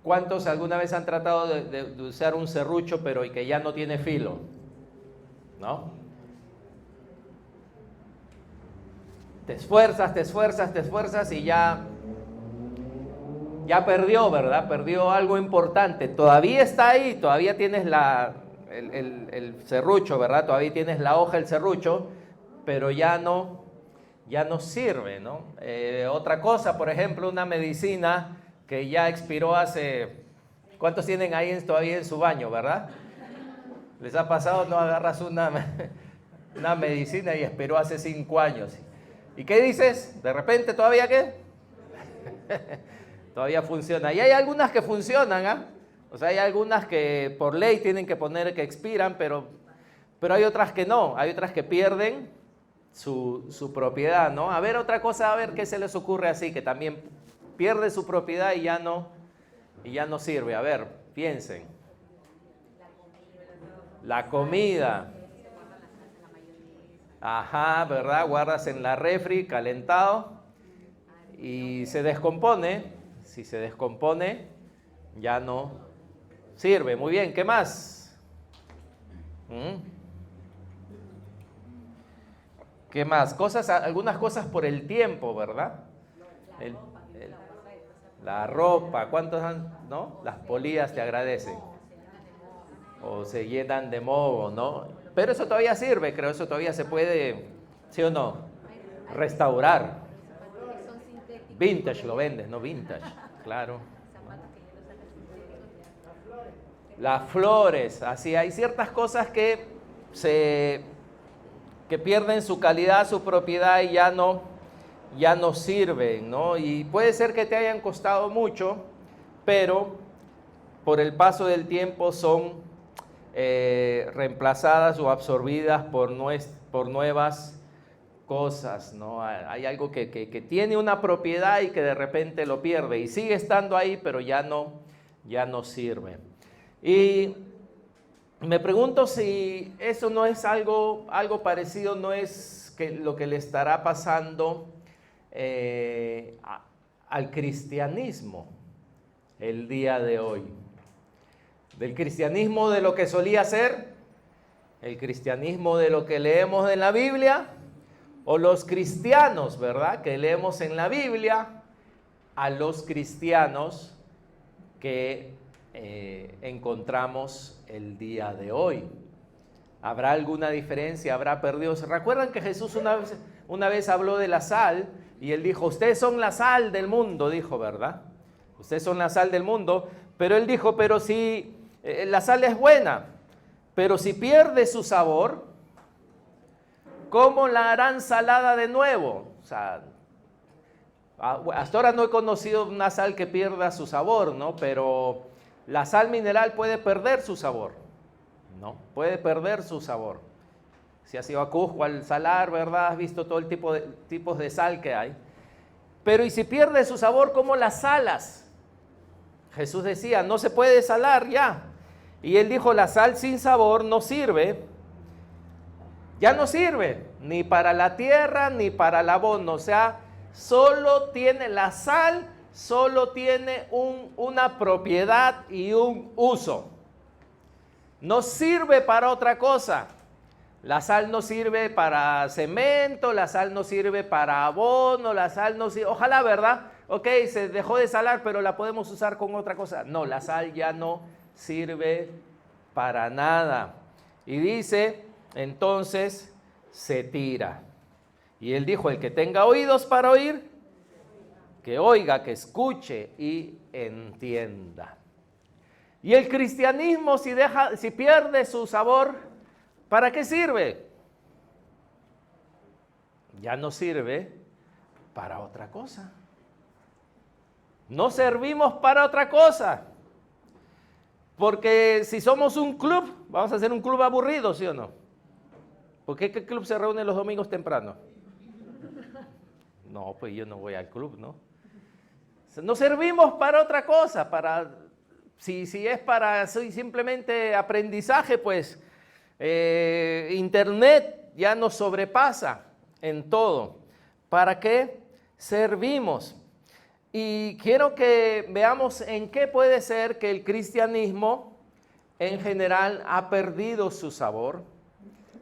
¿Cuántos alguna vez han tratado de usar un serrucho pero y que ya no tiene filo? ¿No? Te esfuerzas, te esfuerzas, te esfuerzas y ya perdió, ¿verdad? Perdió algo importante. Todavía está ahí, todavía tienes el serrucho, ¿verdad? Todavía tienes la hoja del serrucho, pero ya no sirve, ¿no? Otra cosa, por ejemplo, una medicina que ya expiró hace... ¿Cuántos tienen ahí todavía en su baño, verdad? ¿Les ha pasado? No agarras una medicina y expiró hace 5 años. ¿Y qué dices? ¿De repente todavía qué? Todavía funciona. Y hay algunas que funcionan, ¿ah? O sea, hay algunas que por ley tienen que poner que expiran, pero hay otras que no. Hay otras que pierden su propiedad, ¿no? A ver, otra cosa, a ver qué se les ocurre así, que también pierde su propiedad y ya no sirve. A ver, piensen. La comida. Ajá, ¿verdad? Guardas en la refri, calentado, y se descompone. Si se descompone, ya no sirve. Muy bien, ¿qué más? ¿Qué más? Algunas cosas por el tiempo, ¿verdad? La ropa, ¿cuántos no? Las polillas te agradecen. O se llenan de moho, ¿no? Pero eso todavía sirve, creo, eso todavía se puede, ¿sí o no? Restaurar. Vintage lo vendes, ¿no? Vintage, claro. Las flores, así hay ciertas cosas que pierden su calidad, su propiedad y ya no sirven, ¿no? Y puede ser que te hayan costado mucho, pero por el paso del tiempo son reemplazadas o absorbidas por nuevas cosas, ¿no? Hay algo que tiene una propiedad y que de repente lo pierde y sigue estando ahí, pero ya no sirve. Y me pregunto si eso no es algo parecido, no es lo que le estará pasando al cristianismo el día de hoy. Del cristianismo de lo que solía ser, el cristianismo de lo que leemos en la Biblia, o los cristianos, ¿verdad?, que leemos en la Biblia, a los cristianos que encontramos el día de hoy. ¿Habrá alguna diferencia? ¿Habrá perdido? ¿Se recuerdan que Jesús una vez habló de la sal y él dijo, ustedes son la sal del mundo, dijo, ¿verdad? Ustedes son la sal del mundo, pero él dijo, pero si la sal es buena, pero si pierde su sabor, ¿cómo la harán salada de nuevo? O sea, hasta ahora no he conocido una sal que pierda su sabor, ¿no? Pero la sal mineral puede perder su sabor, ¿no? Puede perder su sabor. Si has ido a Cusco, al salar, ¿verdad? Has visto todo el tipos de sal que hay. Pero ¿y si pierde su sabor, cómo la salas? Jesús decía, no se puede salar ya. Y él dijo, la sal sin sabor no sirve. Ya no sirve, ni para la tierra, ni para el abono. O sea, la sal solo tiene una propiedad y un uso. No sirve para otra cosa. La sal no sirve para cemento, la sal no sirve para abono, la sal no sirve... Ojalá, ¿verdad? Ok, se dejó de salar, pero la podemos usar con otra cosa. No, la sal ya no sirve para nada. Y dice, entonces, se tira. Y él dijo, el que tenga oídos para oír, que oiga, que escuche y entienda. Y el cristianismo, si pierde su sabor, ¿para qué sirve? Ya no sirve para otra cosa. No servimos para otra cosa. Porque si somos un club, vamos a ser un club aburrido, ¿sí o no? ¿Por qué club se reúne los domingos temprano? No, pues yo no voy al club, ¿no? No servimos para otra cosa, si es para simplemente aprendizaje, pues Internet ya nos sobrepasa en todo. ¿Para qué servimos? Y quiero que veamos en qué puede ser que el cristianismo en general ha perdido su sabor.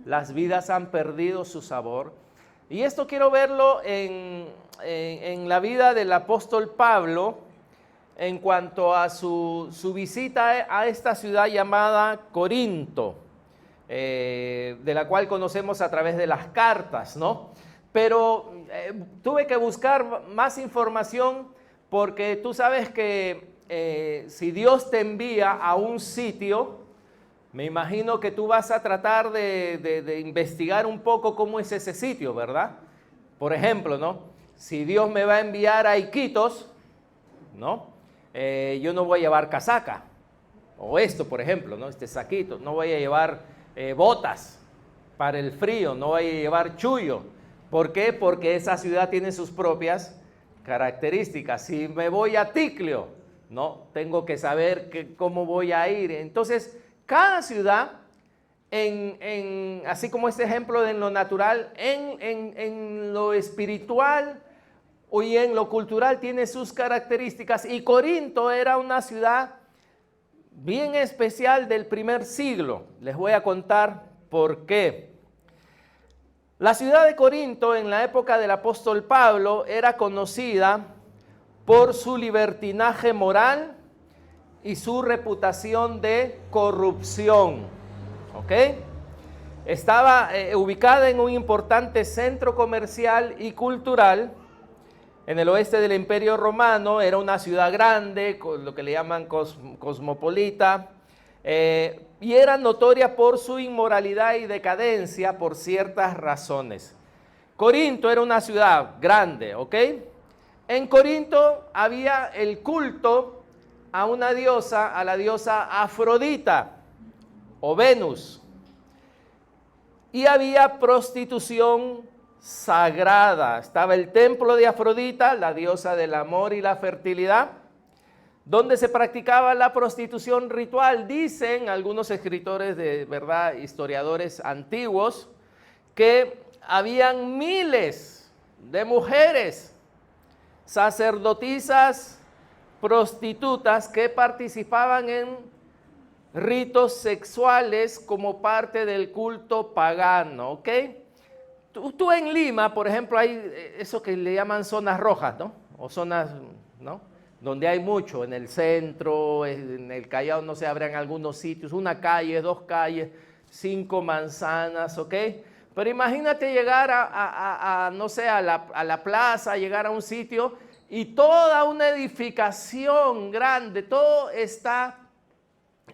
Las vidas han perdido su sabor. Y esto quiero verlo en la vida del apóstol Pablo en cuanto a su visita a esta ciudad llamada Corinto, de la cual conocemos a través de las cartas, ¿no? Pero tuve que buscar más información porque tú sabes que si Dios te envía a un sitio, me imagino que tú vas a tratar de investigar un poco cómo es ese sitio, ¿verdad? Por ejemplo, ¿no? Si Dios me va a enviar a Iquitos, ¿no? Yo no voy a llevar casaca, o esto, por ejemplo, ¿no? Este saquito, no voy a llevar botas para el frío, no voy a llevar chullo. ¿Por qué? Porque esa ciudad tiene sus propias características. Si me voy a Ticlio, ¿no? Tengo que saber cómo voy a ir. Entonces, cada ciudad, así como este ejemplo de lo natural, en lo espiritual y en lo cultural tiene sus características. Y Corinto era una ciudad bien especial del primer siglo. Les voy a contar por qué. La ciudad de Corinto en la época del apóstol Pablo era conocida por su libertinaje moral y su reputación de corrupción. ¿Ok? Estaba ubicada en un importante centro comercial y cultural en el oeste del Imperio Romano. Era una ciudad grande, lo que le llaman cosmopolita, y era notoria por su inmoralidad y decadencia por ciertas razones. Corinto era una ciudad grande, ¿ok? En Corinto había el culto a una diosa, a la diosa Afrodita o Venus. Y había prostitución sagrada. Estaba el templo de Afrodita, la diosa del amor y la fertilidad, donde se practicaba la prostitución ritual. Dicen algunos escritores de verdad, historiadores antiguos, que habían miles de mujeres, sacerdotisas, prostitutas que participaban en ritos sexuales como parte del culto pagano, ¿ok? Tú en Lima, por ejemplo, hay eso que le llaman zonas rojas, ¿no? O zonas, ¿no? Donde hay mucho, en el centro, en el Callao, no sé, habrán algunos sitios, una calle, 2 calles, 5 manzanas, ¿ok? Pero imagínate llegar no sé, a la plaza, llegar a un sitio y toda una edificación grande, todo está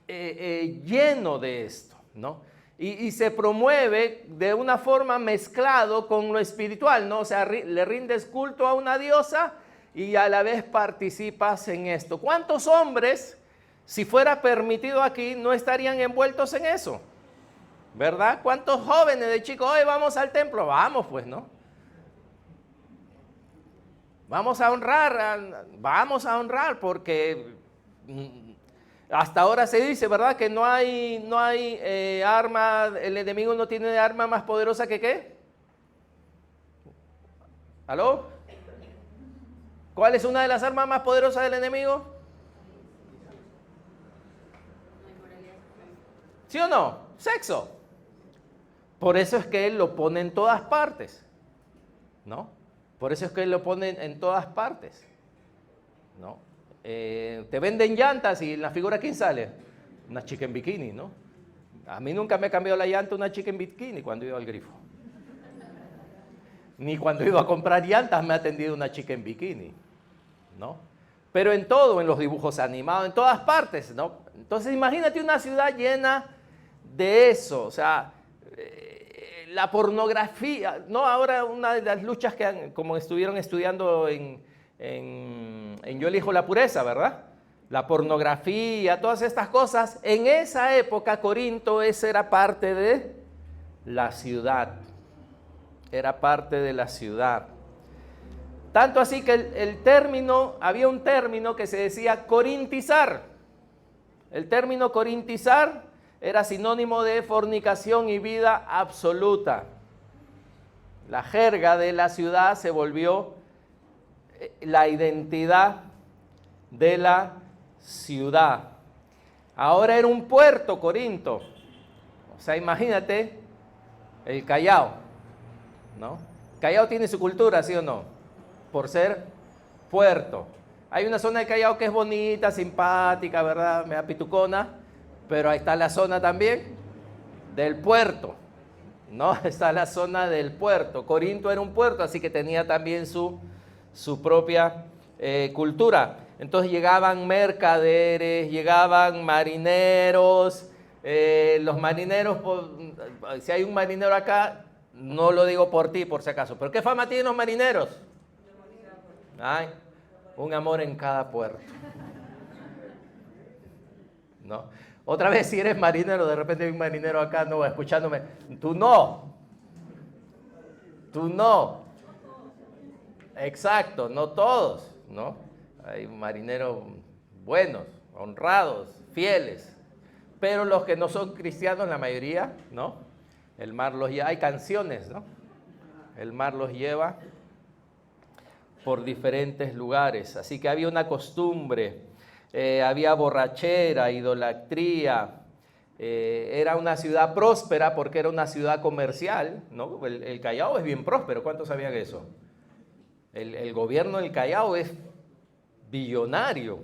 lleno de esto, ¿no? Y se promueve de una forma mezclado con lo espiritual, ¿no? O sea, le rindes culto a una diosa y a la vez participas en esto. ¿Cuántos hombres, si fuera permitido aquí, no estarían envueltos en eso? ¿Verdad? ¿Cuántos jóvenes de chicos, hoy vamos al templo? Vamos pues, ¿no? Vamos a honrar porque hasta ahora se dice, ¿verdad? Que no hay arma, el enemigo no tiene arma más poderosa que ¿qué? ¿Aló? ¿Cuál es una de las armas más poderosas del enemigo? ¿Sí o no? Sexo. Por eso es que él lo pone en todas partes, ¿no? Por eso es que él lo pone en todas partes, ¿no? Te venden llantas y la figura ¿quién sale? Una chica en bikini, ¿no? A mí nunca me ha cambiado la llanta una chica en bikini cuando he ido al grifo. Ni cuando he ido a comprar llantas me ha atendido una chica en bikini, ¿no? Pero en todo, en los dibujos animados, en todas partes, ¿no? Entonces imagínate una ciudad llena de eso, o sea, la pornografía, ¿no? Ahora una de las luchas que como estuvieron estudiando en Yo elijo la pureza, ¿verdad? La pornografía, todas estas cosas. En esa época, Corinto, esa era parte de la ciudad. Era parte de la ciudad. Tanto así que había un término que se decía corintizar. El término corintizar era sinónimo de fornicación y vida absoluta. La jerga de la ciudad se volvió la identidad de la ciudad. Ahora era un puerto, Corinto. O sea, imagínate el Callao, ¿no? Callao tiene su cultura, ¿sí o no? Por ser puerto. Hay una zona de Callao que es bonita, simpática, ¿verdad? Media pitucona, pero ahí está la zona también del puerto, ¿no? Está la zona del puerto. Corinto era un puerto, así que tenía también su propia cultura. Entonces llegaban mercaderes, llegaban marineros. Los marineros, si hay un marinero acá, no lo digo por ti, por si acaso, pero ¿qué fama tienen los marineros? Ay, un amor en cada puerto, ¿no? Otra vez, si eres marinero, de repente hay un marinero acá, no, escuchándome, tú no, exacto, no todos, ¿no? Hay marineros buenos, honrados, fieles, pero los que no son cristianos, la mayoría, ¿no? El mar los lleva, hay canciones, ¿no? El mar los lleva por diferentes lugares, así que había una costumbre, había borrachera, idolatría, era una ciudad próspera porque era una ciudad comercial, ¿no? El Callao es bien próspero, ¿cuántos sabían eso? El gobierno del Callao es billonario,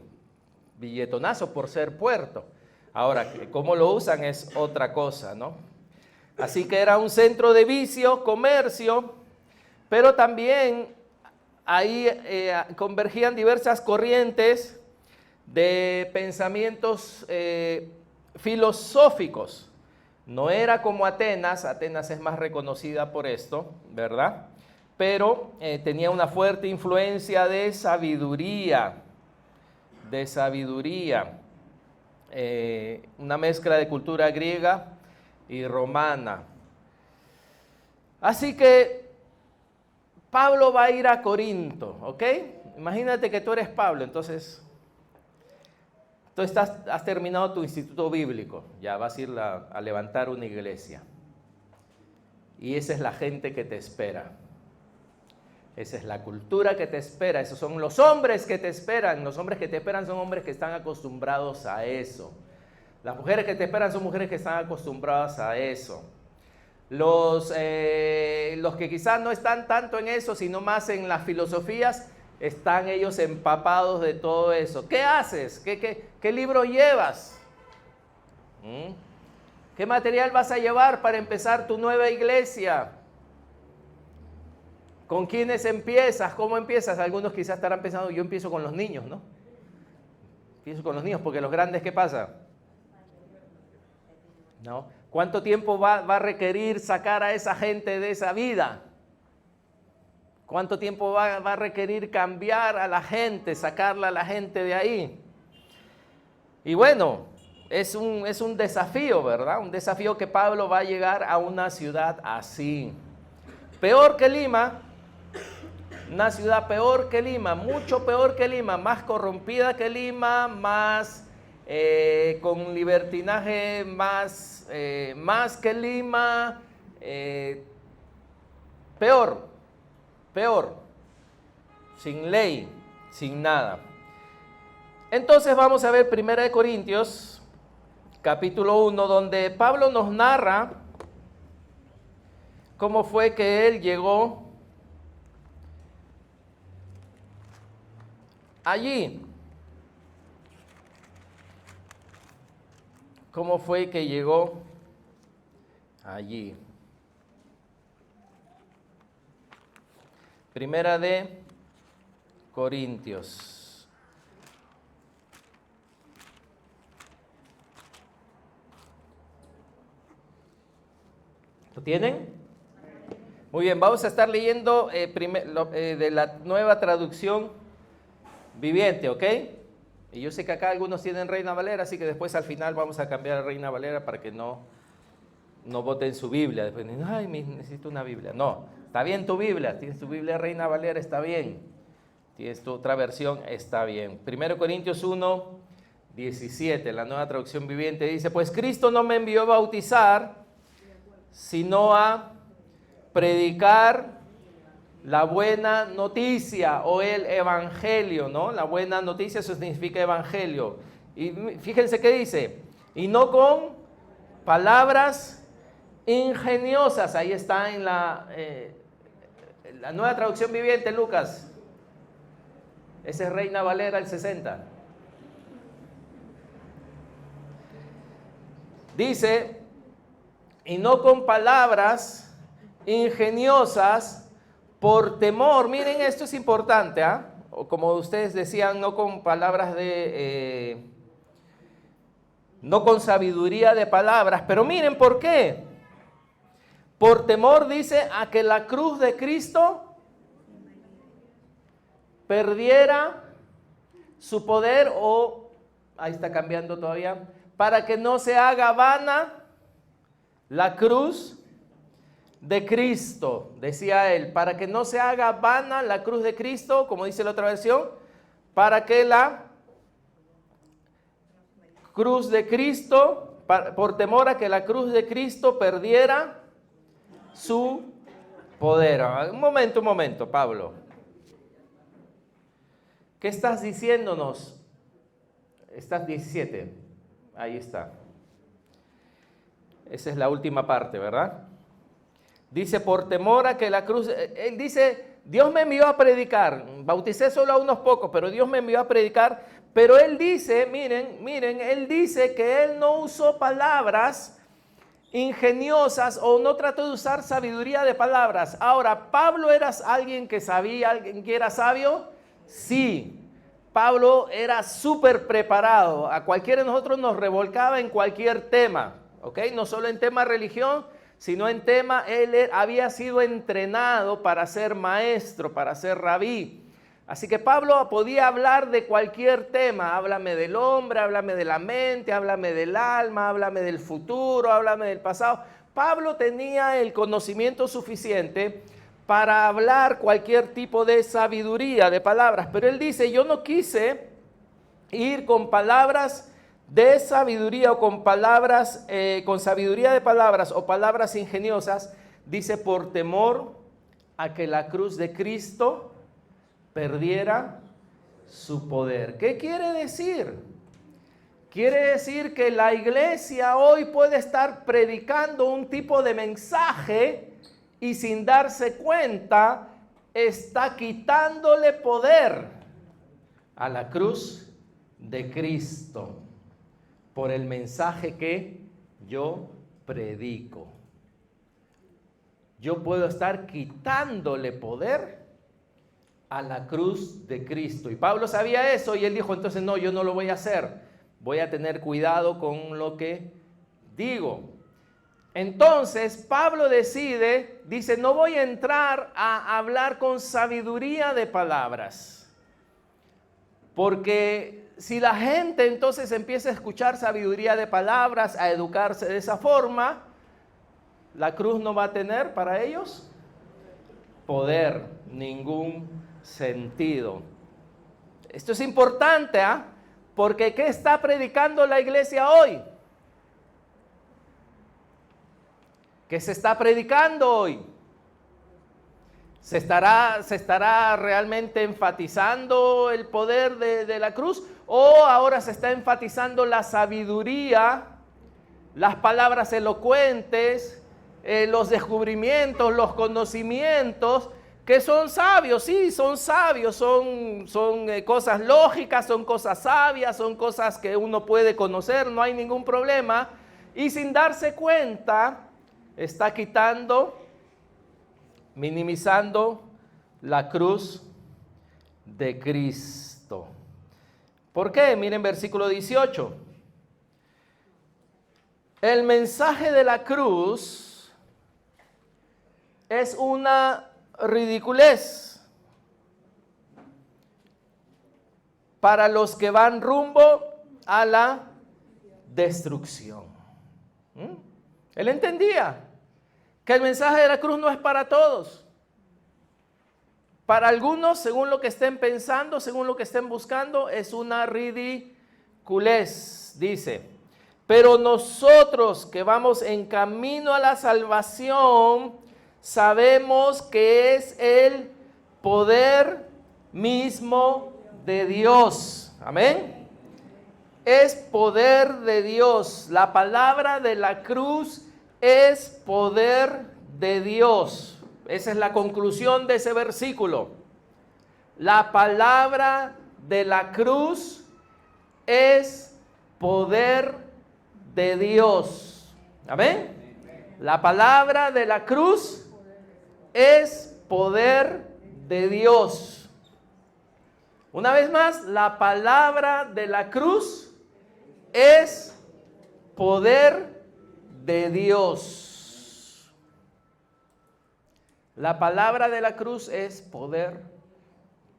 billetonazo por ser puerto. Ahora, cómo lo usan es otra cosa, ¿no? Así que era un centro de vicio, comercio, pero también ahí convergían diversas corrientes de pensamientos filosóficos. No era como Atenas es más reconocida por esto, ¿verdad? Pero tenía una fuerte influencia de sabiduría, una mezcla de cultura griega y romana. Así que Pablo va a ir a Corinto, ¿ok? Imagínate que tú eres Pablo, entonces tú has terminado tu instituto bíblico, ya vas a ir a levantar una iglesia. Y esa es la gente que te espera. Esa es la cultura que te espera, esos son los hombres que te esperan. Los hombres que te esperan son hombres que están acostumbrados a eso. Las mujeres que te esperan son mujeres que están acostumbradas a eso. Los que quizás no están tanto en eso, sino más en las filosofías, están ellos empapados de todo eso. ¿Qué haces? ¿Qué libro llevas? ¿Qué material vas a llevar para empezar tu nueva iglesia? ¿Con quiénes empiezas? ¿Cómo empiezas? Algunos quizás estarán pensando, yo empiezo con los niños, ¿no? Empiezo con los niños, porque los grandes, ¿qué pasa? ¿No? ¿Cuánto tiempo va a requerir sacar a esa gente de esa vida? ¿Cuánto tiempo va a requerir cambiar a la gente, sacarla a la gente de ahí? Y bueno, es un desafío, ¿verdad? Un desafío que Pablo va a llegar a una ciudad así. Peor que Lima, una ciudad peor que Lima, mucho peor que Lima, más corrompida que Lima, más con libertinaje, más que Lima, peor, sin ley, sin nada. Entonces vamos a ver 1 Corintios, capítulo 1, donde Pablo nos narra cómo fue que él llegó allí. ¿Cómo fue que llegó allí? Primera de Corintios. ¿Lo tienen? Muy bien, vamos a estar leyendo de la nueva traducción viviente, ¿ok? Y yo sé que acá algunos tienen Reina Valera, así que después al final vamos a cambiar a Reina Valera para que no voten su Biblia. Después dicen, ay, necesito una Biblia. No, está bien tu Biblia, tienes tu Biblia Reina Valera, está bien. Tienes tu otra versión, está bien. 1 Corintios 1, 17, la nueva traducción viviente dice, pues Cristo no me envió a bautizar, sino a predicar la buena noticia o el evangelio, ¿no? La buena noticia, eso significa evangelio. Y fíjense qué dice, y no con palabras ingeniosas. Ahí está en la Nueva Traducción Viviente, Lucas. Ese es Reina Valera, el 60. Dice, y no con palabras ingeniosas por temor. Miren, esto es importante, ¿ah? O como ustedes decían, no con palabras no con sabiduría de palabras. Pero miren, ¿por qué? Por temor, dice, a que la cruz de Cristo perdiera su poder, o, ahí está cambiando todavía, para que no se haga vana la cruz de Cristo, decía él, para que no se haga vana la cruz de Cristo, como dice la otra versión, para que la cruz de Cristo, por temor a que la cruz de Cristo perdiera su poder. Un momento, Pablo. ¿Qué estás diciéndonos? Estás 17. Ahí está. Esa es la última parte, ¿verdad? Dice, por temor a que la cruz... Él dice, Dios me envió a predicar. Bauticé solo a unos pocos, pero Dios me envió a predicar. Pero él dice, miren, él dice que él no usó palabras ingeniosas o no trató de usar sabiduría de palabras. Ahora, ¿Pablo era alguien que sabía, alguien que era sabio? Sí. Pablo era súper preparado. A cualquiera de nosotros nos revolcaba en cualquier tema, ¿ok? No solo en tema religión, sino en tema, él había sido entrenado para ser maestro, para ser rabí. Así que Pablo podía hablar de cualquier tema. Háblame del hombre, háblame de la mente, háblame del alma, háblame del futuro, háblame del pasado. Pablo tenía el conocimiento suficiente para hablar cualquier tipo de sabiduría, de palabras. Pero él dice, yo no quise ir con palabras de sabiduría o con palabras, con sabiduría de palabras o palabras ingeniosas, dice, por temor a que la cruz de Cristo perdiera su poder. ¿Qué quiere decir? Quiere decir que la iglesia hoy puede estar predicando un tipo de mensaje y sin darse cuenta está quitándole poder a la cruz de Cristo por el mensaje que yo predico. Yo puedo estar quitándole poder a la cruz de Cristo. Y Pablo sabía eso y él dijo, entonces no, yo no lo voy a hacer. Voy a tener cuidado con lo que digo. Entonces Pablo dice, no voy a entrar a hablar con sabiduría de palabras. Porque si la gente entonces empieza a escuchar sabiduría de palabras, a educarse de esa forma, la cruz no va a tener para ellos poder, ningún sentido. Esto es importante, ¿ah? Porque ¿qué está predicando la iglesia hoy? ¿Qué se está predicando hoy? ¿Se estará realmente enfatizando el poder de la cruz? ¿O ahora se está enfatizando la sabiduría, las palabras elocuentes, los descubrimientos, los conocimientos, que son sabios? Sí, son sabios, son cosas lógicas, son cosas sabias, son cosas que uno puede conocer, no hay ningún problema. Y sin darse cuenta, está quitando, minimizando la cruz de Cristo. ¿Por qué? Miren versículo 18. El mensaje de la cruz es una ridiculez para los que van rumbo a la destrucción. Él entendía que el mensaje de la cruz no es para todos. Para algunos, según lo que estén pensando, según lo que estén buscando, es una ridiculez, dice. Pero nosotros que vamos en camino a la salvación, sabemos que es el poder mismo de Dios. Amén. Es poder de Dios. La palabra de la cruz es poder de Dios. Esa es la conclusión de ese versículo. La palabra de la cruz es poder de Dios. Amén. La palabra de la cruz es poder de Dios. Una vez más, la palabra de la cruz es poder de Dios. La palabra de la cruz es poder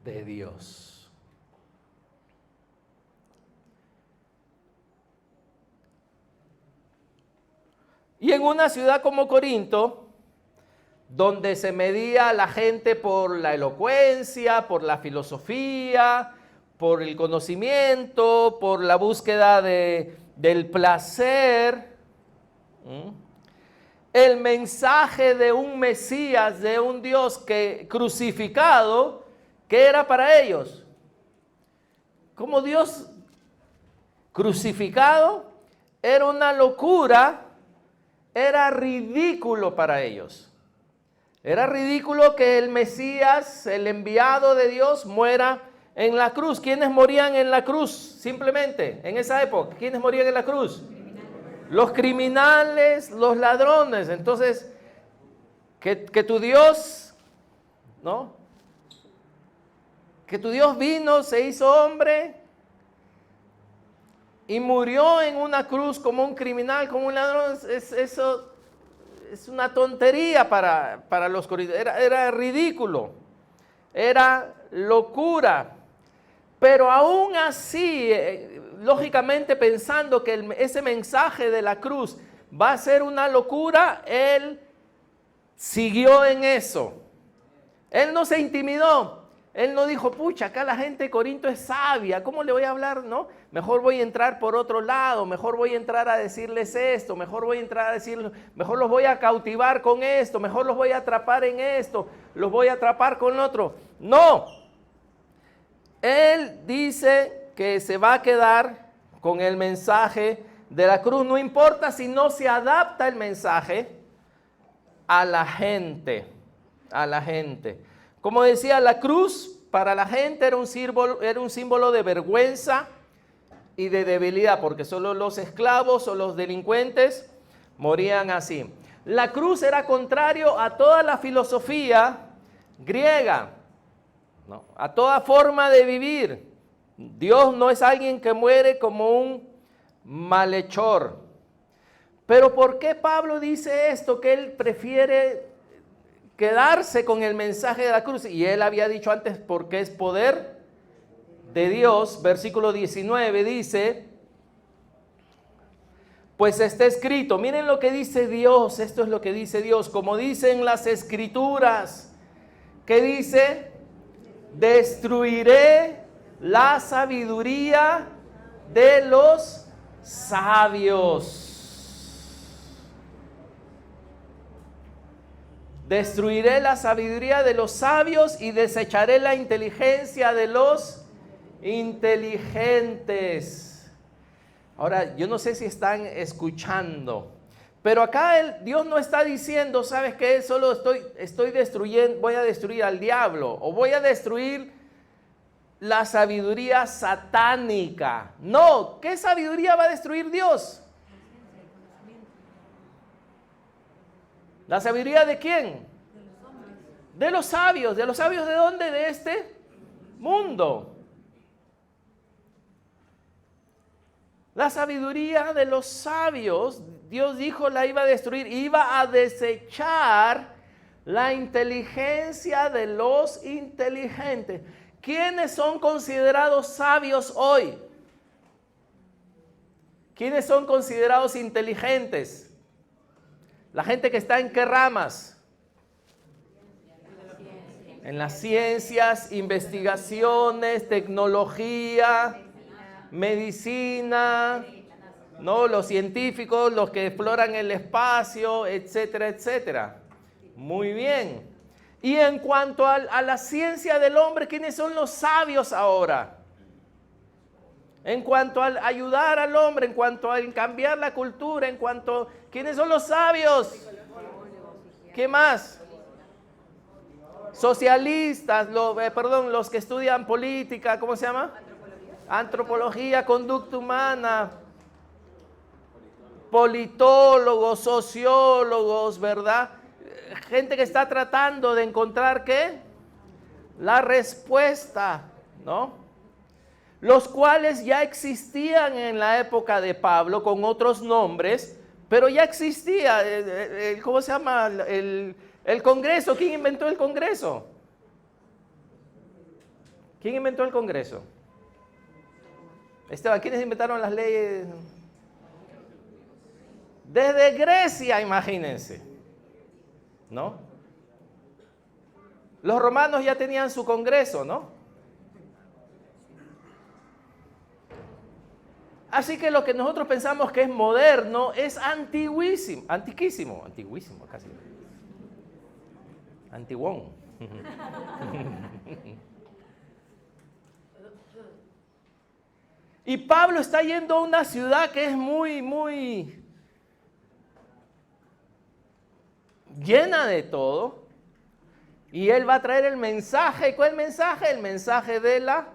de Dios. Y en una ciudad como Corinto, donde se medía a la gente por la elocuencia, por la filosofía, por el conocimiento, por la búsqueda del placer, el mensaje de un Mesías, de un Dios crucificado, ¿qué era para ellos? Como Dios crucificado era una locura, era ridículo para ellos. Era ridículo que el Mesías, el enviado de Dios, muera en la cruz. ¿Quiénes morían en la cruz? Simplemente, en esa época, ¿quiénes morían en la cruz? Los criminales, los ladrones. Entonces, que tu Dios, ¿no? Que tu Dios vino, se hizo hombre y murió en una cruz como un criminal, como un ladrón. Eso es una tontería para los corintios. Era ridículo, era locura. Pero aún así, lógicamente pensando que ese mensaje de la cruz va a ser una locura, él siguió en eso. Él no se intimidó. Él no dijo, pucha, acá la gente de Corinto es sabia, ¿cómo le voy a hablar? No, mejor voy a entrar por otro lado, mejor voy a entrar a decirles esto, mejor voy a entrar a decirles, mejor los voy a cautivar con esto, mejor los voy a atrapar en esto, los voy a atrapar con otro. No, él dice que se va a quedar con el mensaje de la cruz, no importa si no se adapta el mensaje a la gente, Como decía, la cruz para la gente era un símbolo de vergüenza y de debilidad, porque solo los esclavos o los delincuentes morían así. La cruz era contrario a toda la filosofía griega, ¿no? A toda forma de vivir. Dios no es alguien que muere como un malhechor. Pero ¿por qué Pablo dice esto? Que él prefiere quedarse con el mensaje de la cruz. Y él había dicho antes porque es poder de Dios. Versículo 19 dice, pues está escrito, miren lo que dice Dios, esto es lo que dice Dios, como dicen las escrituras, que dice, destruiré la sabiduría de los sabios. Destruiré la sabiduría de los sabios y desecharé la inteligencia de los inteligentes. Ahora, yo no sé si están escuchando, pero acá Dios no está diciendo, ¿sabes qué? Solo estoy destruyendo, voy a destruir al diablo o voy a destruir la sabiduría satánica. No, ¿qué sabiduría va a destruir Dios? ¿La sabiduría de quién? De los sabios. ¿De los sabios de dónde? De este mundo. La sabiduría de los sabios, Dios dijo la iba a destruir, iba a desechar la inteligencia de los inteligentes. ¿Quiénes son considerados sabios hoy? ¿Quiénes son considerados inteligentes? La gente que está en qué ramas? En las ciencias, investigaciones, tecnología, medicina, ¿no? Los científicos, los que exploran el espacio, etcétera, etcétera. Muy bien. Y en cuanto a la ciencia del hombre, ¿quiénes son los sabios ahora? En cuanto a ayudar al hombre, en cuanto a cambiar la cultura, ¿quiénes son los sabios? ¿Qué más? Socialistas, los que estudian política, ¿cómo se llama? Antropología, conducta humana, politólogos, sociólogos, ¿verdad? Gente que está tratando de encontrar, ¿qué? La respuesta, ¿no? Los cuales ya existían en la época de Pablo con otros nombres, pero ya existía, ¿cómo se llama? El Congreso. ¿Quién inventó el Congreso? ¿Quién inventó el Congreso? Esteban, ¿quiénes inventaron las leyes? Desde Grecia, imagínense, ¿no? Los romanos ya tenían su Congreso, ¿no? Así que lo que nosotros pensamos que es moderno es antiquísimo casi. Antiguón. Y Pablo está yendo a una ciudad que es muy llena de todo. Y él va a traer el mensaje. ¿Cuál mensaje? El mensaje de la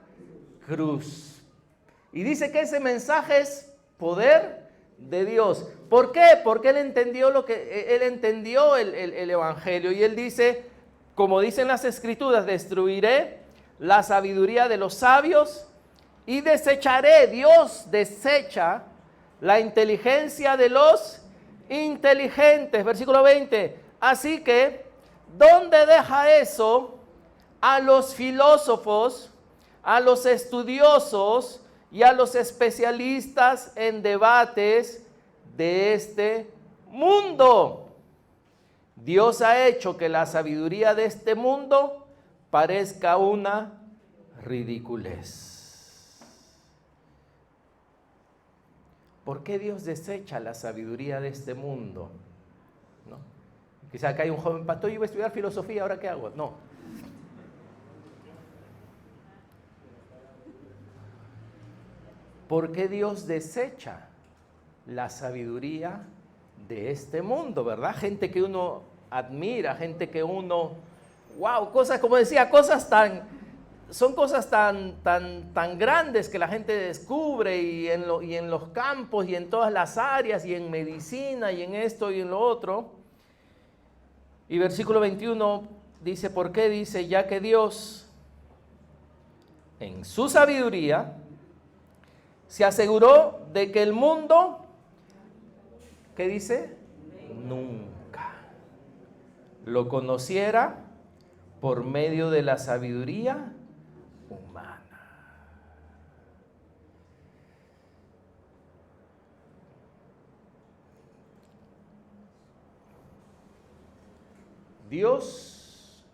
cruz. Y dice que ese mensaje es poder de Dios. ¿Por qué? Porque él entendió el evangelio. Y él dice, como dicen las escrituras, destruiré la sabiduría de los sabios y desecharé, Dios desecha la inteligencia de los inteligentes. Versículo 20. Así que, ¿dónde deja eso a los filósofos, a los estudiosos y a los especialistas en debates de este mundo? Dios ha hecho que la sabiduría de este mundo parezca una ridiculez. ¿Por qué Dios desecha la sabiduría de este mundo? ¿No? Quizá acá hay un joven pastor, yo iba a estudiar filosofía, ¿ahora qué hago? No. ¿Por qué Dios desecha la sabiduría de este mundo, verdad? Gente que uno admira, gente que uno, wow, cosas, como decía, son cosas tan grandes que la gente descubre y en los campos y en todas las áreas y en medicina y en esto y en lo otro. Y versículo 21 dice, ¿por qué? Dice, ya que Dios en su sabiduría se aseguró de que el mundo, ¿qué dice? Nunca lo conociera por medio de la sabiduría humana. Dios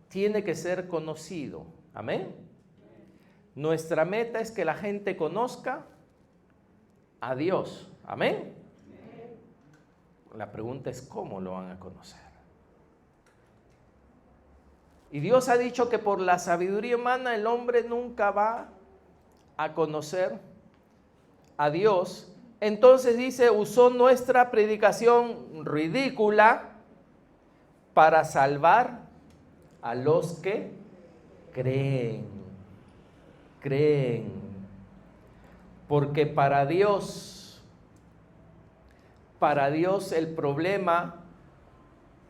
tiene que ser conocido. Amén. Nuestra meta es que la gente conozca a Dios. Amén. La pregunta es cómo lo van a conocer. Y Dios ha dicho que por la sabiduría humana el hombre nunca va a conocer a Dios. Entonces dice, usó nuestra predicación ridícula para salvar a los que creen. Porque para Dios el problema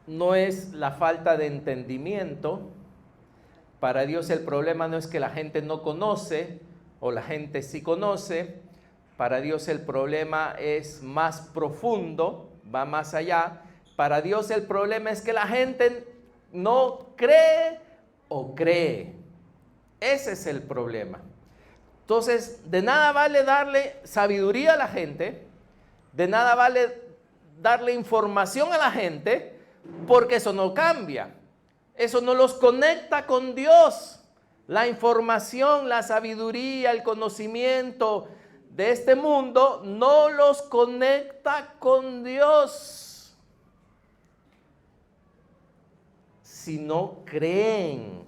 no es la falta de entendimiento. Para Dios el problema no es que la gente no conoce o la gente sí conoce. Para Dios el problema es más profundo, va más allá. Para Dios el problema es que la gente no cree o cree. Ese es el problema. Entonces, de nada vale darle sabiduría a la gente, de nada vale darle información a la gente, porque eso no cambia. Eso no los conecta con Dios. La información, la sabiduría, el conocimiento de este mundo no los conecta con Dios. si no creen,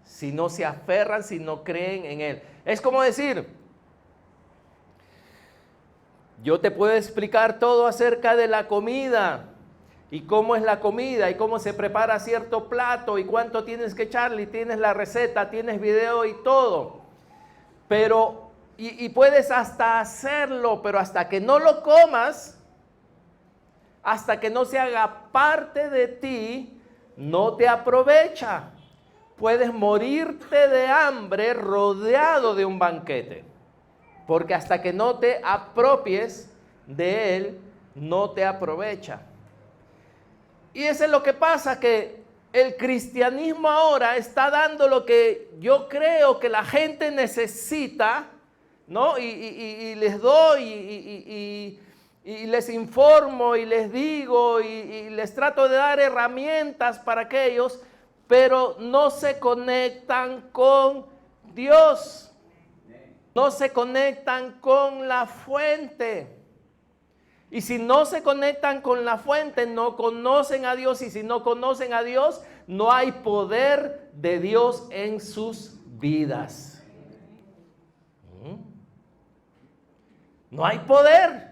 si no se aferran, si no creen en Él. Es como decir, yo te puedo explicar todo acerca de la comida y cómo es la comida y cómo se prepara cierto plato y cuánto tienes que echarle, y tienes la receta, tienes video y todo. Pero, y puedes hasta hacerlo, pero hasta que no lo comas, hasta que no se haga parte de ti, no te aprovecha. Puedes morirte de hambre rodeado de un banquete, porque hasta que no te apropies de él, no te aprovecha. Y eso es lo que pasa, que el cristianismo ahora está dando lo que yo creo que la gente necesita, ¿no? Y les doy y les informo y les digo y les trato de dar herramientas para aquellos, pero no se conectan con Dios, no se conectan con la fuente. Y si no se conectan con la fuente, no conocen a Dios, y si no conocen a Dios, no hay poder de Dios en sus vidas. No hay poder.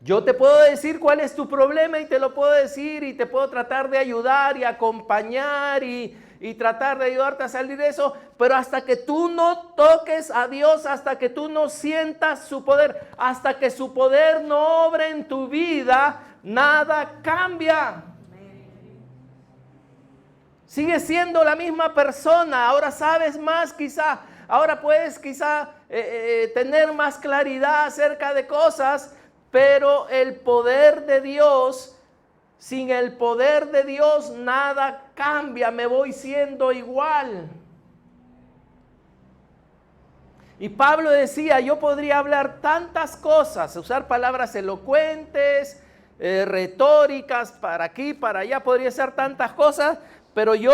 Yo te puedo decir cuál es tu problema y te lo puedo decir y te puedo tratar de ayudar y acompañar y tratar de ayudarte a salir de eso, pero hasta que tú no toques a Dios, hasta que tú no sientas su poder, hasta que su poder no obre en tu vida, nada cambia. Sigues siendo la misma persona, ahora sabes más quizá, ahora puedes quizá tener más claridad acerca de cosas, pero el poder de Dios, sin el poder de Dios nada cambia, me voy siendo igual. Y Pablo decía, yo podría hablar tantas cosas, usar palabras elocuentes, retóricas, para aquí, para allá, podría ser tantas cosas, pero yo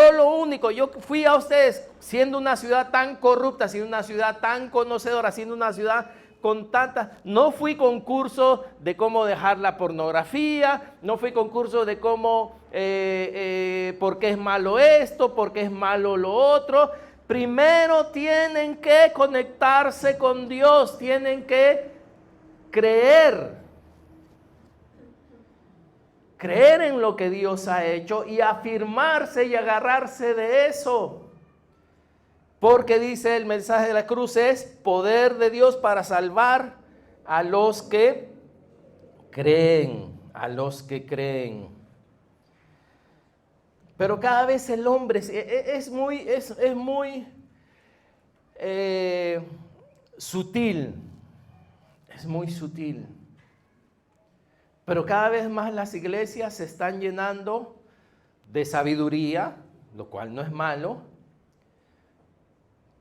fui a ustedes siendo una ciudad tan corrupta, siendo una ciudad tan conocedora, siendo una ciudad con tantas, no fui con curso de cómo dejar la pornografía, no fui con curso de cómo, por qué es malo esto, por qué es malo lo otro. Primero tienen que conectarse con Dios, tienen que creer en lo que Dios ha hecho y afirmarse y agarrarse de eso. Porque dice el mensaje de la cruz es poder de Dios para salvar a los que creen, a los que creen. Pero cada vez el hombre es muy sutil, es muy sutil. Pero cada vez más las iglesias se están llenando de sabiduría, lo cual no es malo.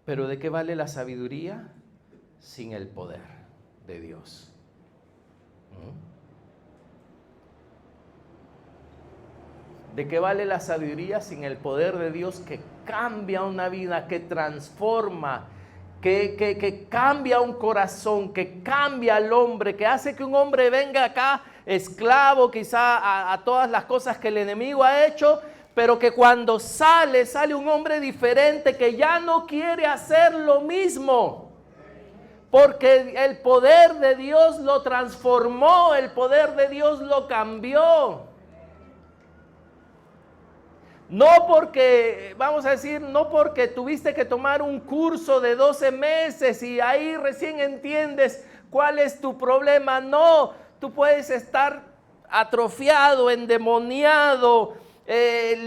Pero ¿de qué vale la sabiduría sin el poder de Dios? ¿De qué vale la sabiduría sin el poder de Dios que cambia una vida, que transforma, que cambia un corazón, que cambia al hombre, que hace que un hombre venga acá esclavo quizá a todas las cosas que el enemigo ha hecho, pero que cuando sale un hombre diferente que ya no quiere hacer lo mismo? Porque el poder de Dios lo transformó, el poder de Dios lo cambió. No porque, vamos a decir, no porque tuviste que tomar un curso de 12 meses y ahí recién entiendes cuál es tu problema. No, tú puedes estar atrofiado, endemoniado,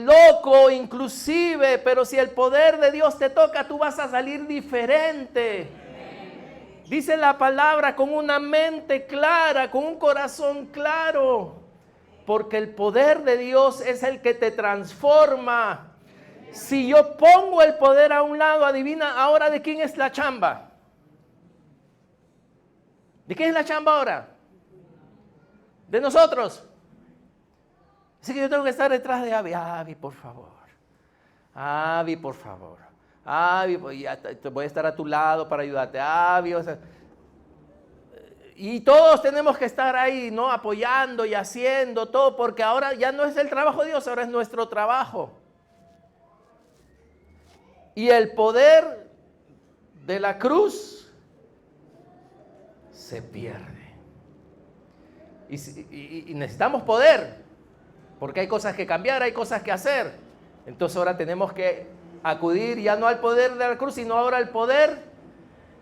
loco inclusive, pero si el poder de Dios te toca, tú vas a salir diferente. Dice la palabra, con una mente clara, con un corazón claro, porque el poder de Dios es el que te transforma. Si yo pongo el poder a un lado, adivina ahora de quién es la chamba. ¿De quién es la chamba ahora? De nosotros. Así que yo tengo que estar detrás de Abby. Abby, por favor. Abby, por favor. Abby, ya voy a estar a tu lado para ayudarte. Abby, o sea, y todos tenemos que estar ahí, ¿no? Apoyando y haciendo todo, porque ahora ya no es el trabajo de Dios, ahora es nuestro trabajo. Y el poder de la cruz se pierde. Y necesitamos poder, porque hay cosas que cambiar, hay cosas que hacer. Entonces ahora tenemos que acudir ya no al poder de la cruz, sino ahora al poder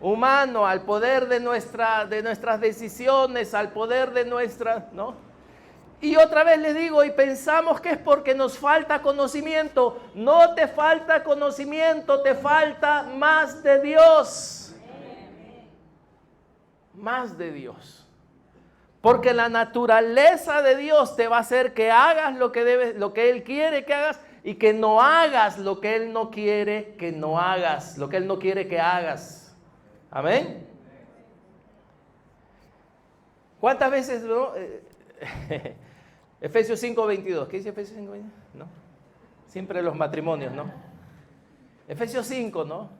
humano, al poder de nuestras decisiones, al poder de nuestras, ¿no? Y otra vez les digo, y pensamos que es porque nos falta conocimiento. No te falta conocimiento, te falta más de Dios. Más de Dios. Porque la naturaleza de Dios te va a hacer que hagas lo que Él quiere que hagas, y que no hagas lo que Él no quiere que no hagas, lo que Él no quiere que hagas. Amén. ¿Cuántas veces, no? Efesios 5:22. ¿Qué dice Efesios 5:22? ¿No? Siempre los matrimonios, ¿no? Efesios 5, ¿no?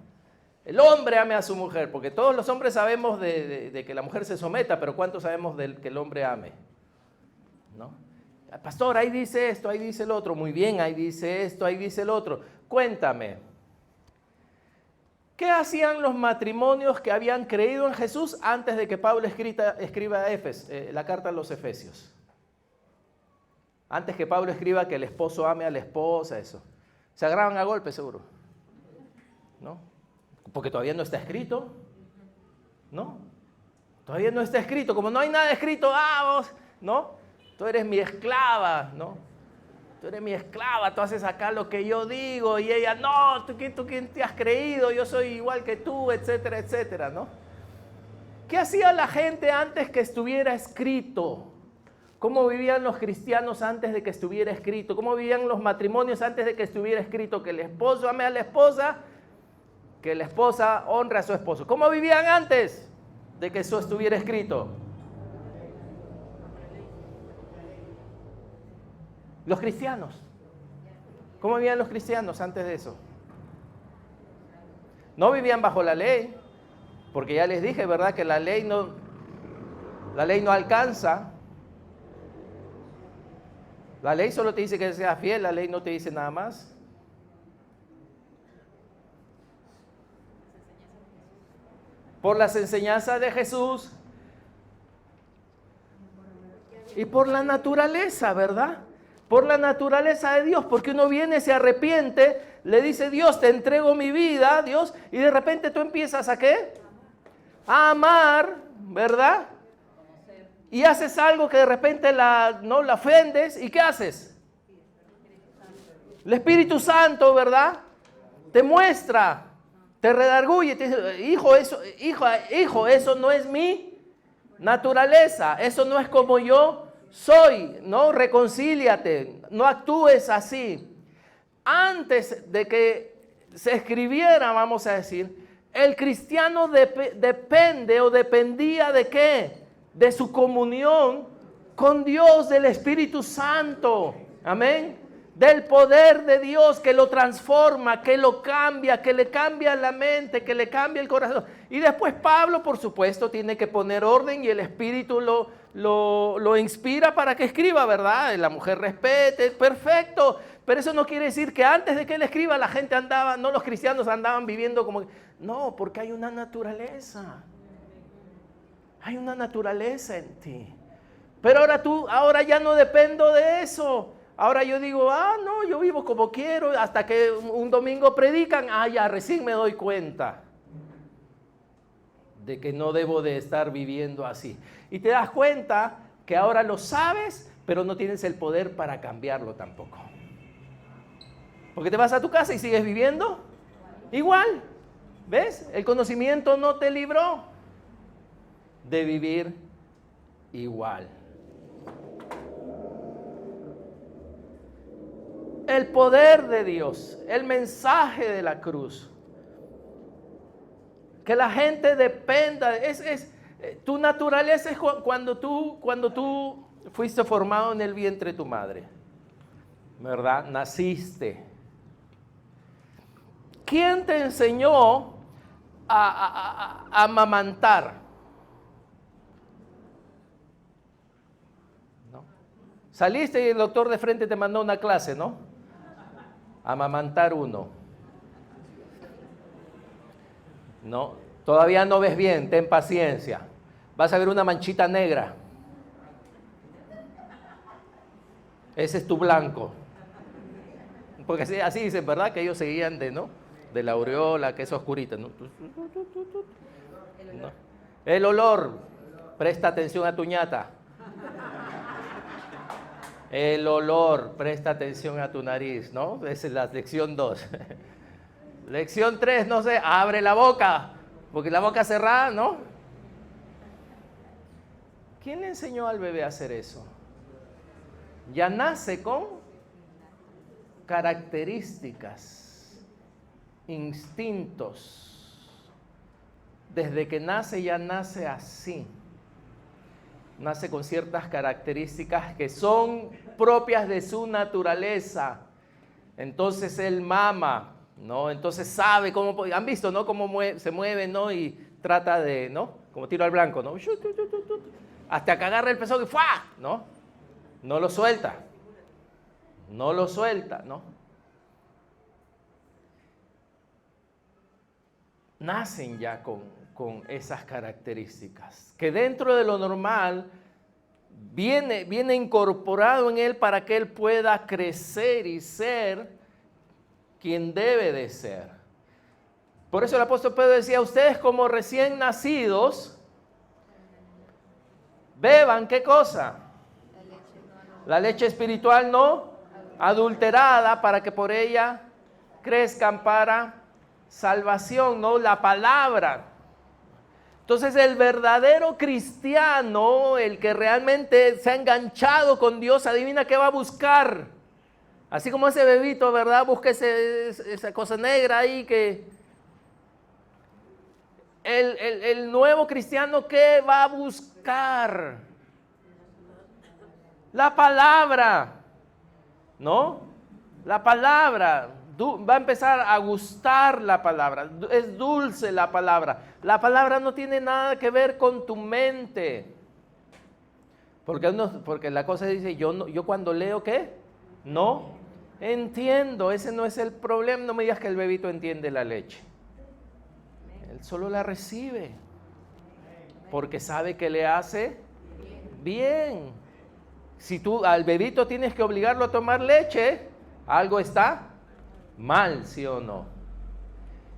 El hombre ame a su mujer, porque todos los hombres sabemos de que la mujer se someta, pero ¿cuántos sabemos de que el hombre ame? ¿No? Pastor, ahí dice esto, ahí dice el otro. Muy bien, ahí dice esto, ahí dice el otro. Cuéntame, ¿qué hacían los matrimonios que habían creído en Jesús antes de que Pablo escriba la carta a los Efesios? Antes que Pablo escriba que el esposo ame a la esposa, eso. Se agarraban a golpes, seguro. ¿No? Porque todavía no está escrito. ¿No? Todavía no está escrito. Como no hay nada escrito, vos, ¿no? Tú eres mi esclava, ¿no? Tú eres mi esclava, tú haces acá lo que yo digo. Y ella, no, ¿tú quién te has creído? Yo soy igual que tú, etcétera, etcétera, ¿no? ¿Qué hacía la gente antes que estuviera escrito? ¿Cómo vivían los cristianos antes de que estuviera escrito? ¿Cómo vivían los matrimonios antes de que estuviera escrito? Que el esposo ame a la esposa, que la esposa honre a su esposo. ¿Cómo vivían antes de que eso estuviera escrito? Los cristianos. ¿Cómo vivían los cristianos antes de eso? No vivían bajo la ley, porque ya les dije, ¿verdad? Que la ley no alcanza. La ley solo te dice que seas fiel, la ley no te dice nada más. Por las enseñanzas de Jesús y por la naturaleza, ¿verdad? Por la naturaleza de Dios, porque uno viene, se arrepiente, le dice, Dios, te entrego mi vida, Dios, y de repente tú empiezas ¿a qué? A amar, ¿verdad? Y haces algo que de repente la ofendes, ¿y qué haces? El Espíritu Santo, ¿verdad? Te muestra, te redarguye, te dice, hijo, eso no es mi naturaleza, eso no es como yo soy, ¿no? Reconcíliate, no actúes así. Antes de que se escribiera, vamos a decir, el cristiano depende o dependía ¿de qué? De su comunión con Dios, del Espíritu Santo, amén, del poder de Dios que lo transforma, que lo cambia, que le cambia la mente, que le cambia el corazón. Y después Pablo, por supuesto, tiene que poner orden y el Espíritu lo inspira para que escriba, ¿verdad? La mujer respete, perfecto, pero eso no quiere decir que antes de que él escriba la gente andaba, no, los cristianos andaban viviendo como, no, porque hay una naturaleza. Hay una naturaleza en ti. Pero ahora ya no dependo de eso. Ahora yo digo, no, yo vivo como quiero, hasta que un domingo predican, ya recién me doy cuenta de que no debo de estar viviendo así. Y te das cuenta que ahora lo sabes, pero no tienes el poder para cambiarlo tampoco. Porque te vas a tu casa y sigues viviendo igual. ¿Ves? El conocimiento no te libró de vivir igual. El poder de Dios, el mensaje de la cruz, que la gente dependa, tu naturaleza es cuando tú fuiste formado en el vientre de tu madre, ¿verdad? Naciste. ¿Quién te enseñó a amamantar? ¿No? Saliste y el doctor de frente te mandó una clase, ¿no? Amamantar 1. No, todavía no ves bien, ten paciencia. Vas a ver una manchita negra. Ese es tu blanco. Porque así dicen, ¿verdad? Que ellos seguían de la aureola, que es oscurita, ¿no? No. El olor. Presta atención a tu ñata. El olor. Presta atención a tu nariz, ¿no? Esa es la lección 2. Lección 3, no sé, abre la boca. Porque la boca cerrada, ¿no? ¿Quién le enseñó al bebé a hacer eso? Ya nace con características, instintos. Desde que nace ya nace así. Nace con ciertas características que son propias de su naturaleza. Entonces él mama, ¿no? Entonces sabe cómo, han visto, ¿no? Cómo se mueve, ¿no? Y trata de, ¿no? Como tiro al blanco, ¿no? Hasta que agarra el pezón y ¡fua! ¿No? No lo suelta. No lo suelta, ¿no? Nacen ya con esas características, que dentro de lo normal viene incorporado en él para que él pueda crecer y ser quien debe de ser. Por eso el apóstol Pedro decía, ustedes como recién nacidos, beban, ¿qué cosa? La leche espiritual no adulterada, para que por ella crezcan para salvación, ¿no? La palabra. Entonces el verdadero cristiano, el que realmente se ha enganchado con Dios, adivina qué va a buscar. Así como ese bebito, ¿verdad? Busca esa cosa negra ahí que... El nuevo cristiano, ¿qué va a buscar? La palabra, ¿no? La palabra. Va a empezar a gustar la palabra. Es dulce la palabra. La palabra no tiene nada que ver con tu mente. Porque la cosa dice, yo cuando leo, ¿qué? No entiendo. Ese no es el problema. No me digas que el bebito entiende la leche. Él solo la recibe. Porque sabe que le hace bien. Si tú al bebito tienes que obligarlo a tomar leche, algo está mal, ¿sí o no?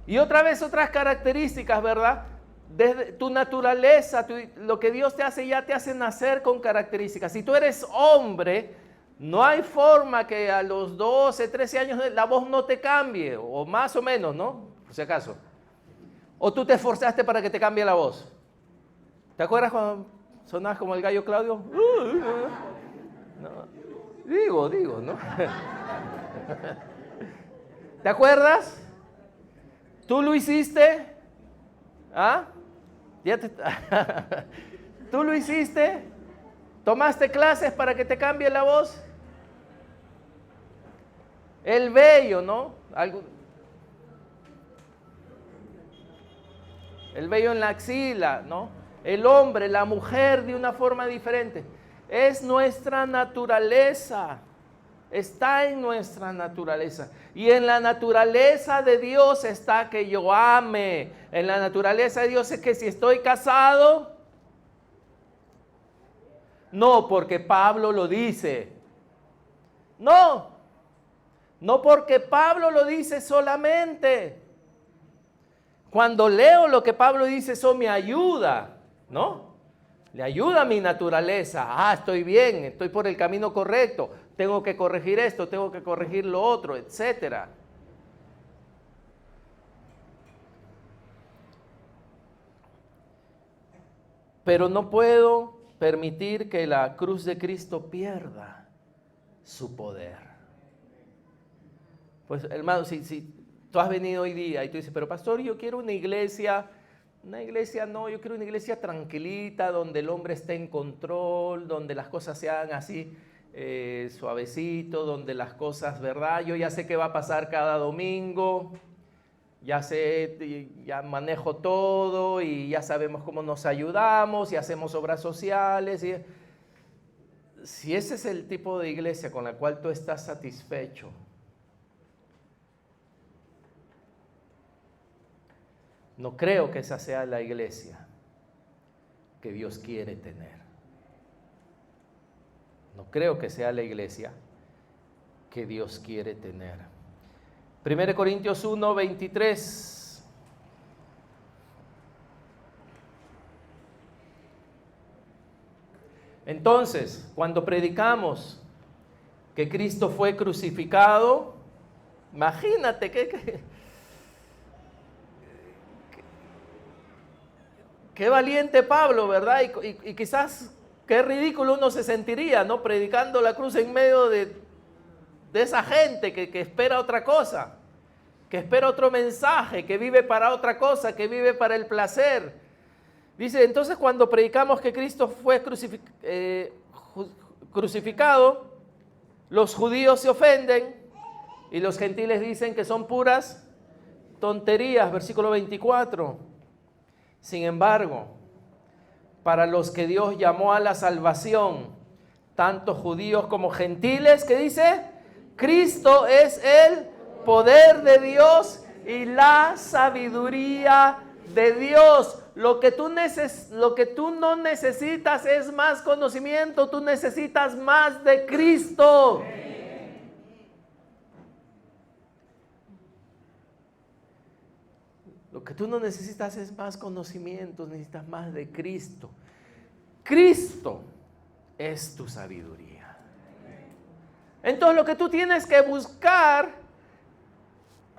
Y otra vez otras características, ¿verdad? Desde tu naturaleza, lo que Dios te hace ya te hace nacer con características. Si tú eres hombre, no hay forma que a los 12, 13 años la voz no te cambie, o más o menos, ¿no? Por si acaso. O tú te esforzaste para que te cambie la voz. ¿Te acuerdas cuando sonabas como el gallo Claudio? No. Digo, ¿no? ¿Te acuerdas? ¿Tú lo hiciste? ¿Ah? ¿Tú lo hiciste? ¿Tomaste clases para que te cambie la voz? El vello, ¿no? El vello en la axila, ¿no? El hombre, la mujer de una forma diferente. Es nuestra naturaleza. Está en nuestra naturaleza. Y en la naturaleza de Dios está que yo ame. En la naturaleza de Dios es que si estoy casado, no porque Pablo lo dice. No porque Pablo lo dice solamente. Cuando leo lo que Pablo dice, eso me ayuda, ¿no? Le ayuda a mi naturaleza. Ah, estoy bien, estoy por el camino correcto. Tengo que corregir esto, tengo que corregir lo otro, etcétera. Pero no puedo permitir que la cruz de Cristo pierda su poder. Pues hermano, si tú has venido hoy día y tú dices, pero pastor, yo quiero una iglesia no, yo quiero una iglesia tranquilita, donde el hombre esté en control, donde las cosas se hagan así suavecito, donde las cosas, ¿verdad? Yo ya sé qué va a pasar cada domingo, ya manejo todo y ya sabemos cómo nos ayudamos y hacemos obras sociales. Si ese es el tipo de iglesia con la cual tú estás satisfecho, No creo que esa sea la iglesia que Dios quiere tener. No creo que sea la iglesia que Dios quiere tener. 1 Corintios 1, 23. Entonces, cuando predicamos que Cristo fue crucificado, imagínate qué valiente Pablo, ¿verdad? Y quizás qué ridículo uno se sentiría, ¿no? Predicando la cruz en medio de esa gente que espera otra cosa, que espera otro mensaje, que vive para otra cosa, que vive para el placer. Dice, entonces cuando predicamos que Cristo fue crucificado, los judíos se ofenden y los gentiles dicen que son puras tonterías. Versículo 24. Sin embargo, para los que Dios llamó a la salvación, tanto judíos como gentiles, ¿qué dice? Cristo es el poder de Dios y la sabiduría de Dios. Lo que tú no necesitas es más conocimiento, tú necesitas más de Cristo. Lo que tú no necesitas es más conocimiento, necesitas más de Cristo. Cristo es tu sabiduría. Entonces lo que tú tienes que buscar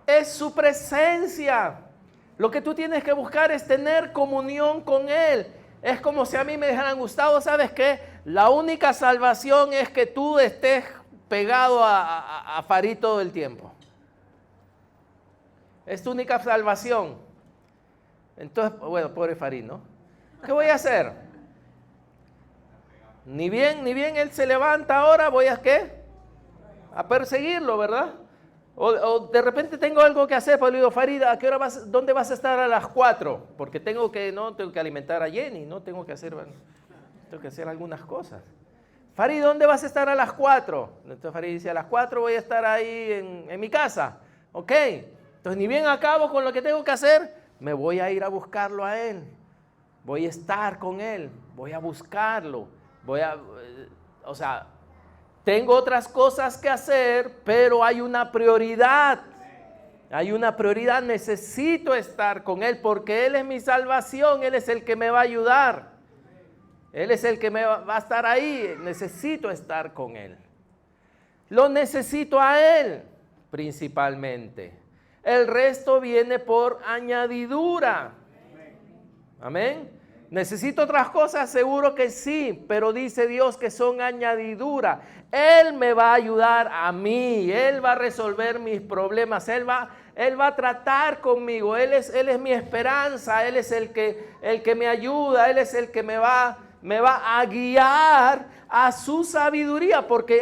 es su presencia. Lo que tú tienes que buscar es tener comunión con Él. Es como si a mí me dijeran, Gustavo, ¿sabes qué? La única salvación es que tú estés pegado a Farid todo el tiempo. Es tu única salvación. Entonces, bueno, pobre Farid, ¿no? ¿Qué voy a hacer? Ni bien él se levanta ahora, voy a ¿qué? A perseguirlo, ¿verdad? O de repente tengo algo que hacer, pues le digo, Farid, ¿a qué hora dónde vas a estar a las 4? Porque tengo que alimentar a Jenny, ¿no? Tengo que hacer algunas cosas. Farid, ¿dónde vas a estar a las 4? Entonces Farid dice, a las 4 voy a estar ahí en mi casa. Ok. Entonces ni bien acabo con lo que tengo que hacer, me voy a ir a buscarlo a él. Voy a estar con él, voy a buscarlo. Tengo otras cosas que hacer, pero hay una prioridad. Hay una prioridad, necesito estar con Él porque Él es mi salvación, Él es el que me va a ayudar. Él es el que me va a estar ahí, necesito estar con Él. Lo necesito a Él principalmente. El resto viene por añadidura. Amén. ¿Necesito otras cosas? Seguro que sí, pero dice Dios que son añadidura. Él me va a ayudar a mí, Él va a resolver mis problemas, Él va a tratar conmigo, Él es mi esperanza, Él es el que me ayuda, Él es el que me va a guiar a su sabiduría, porque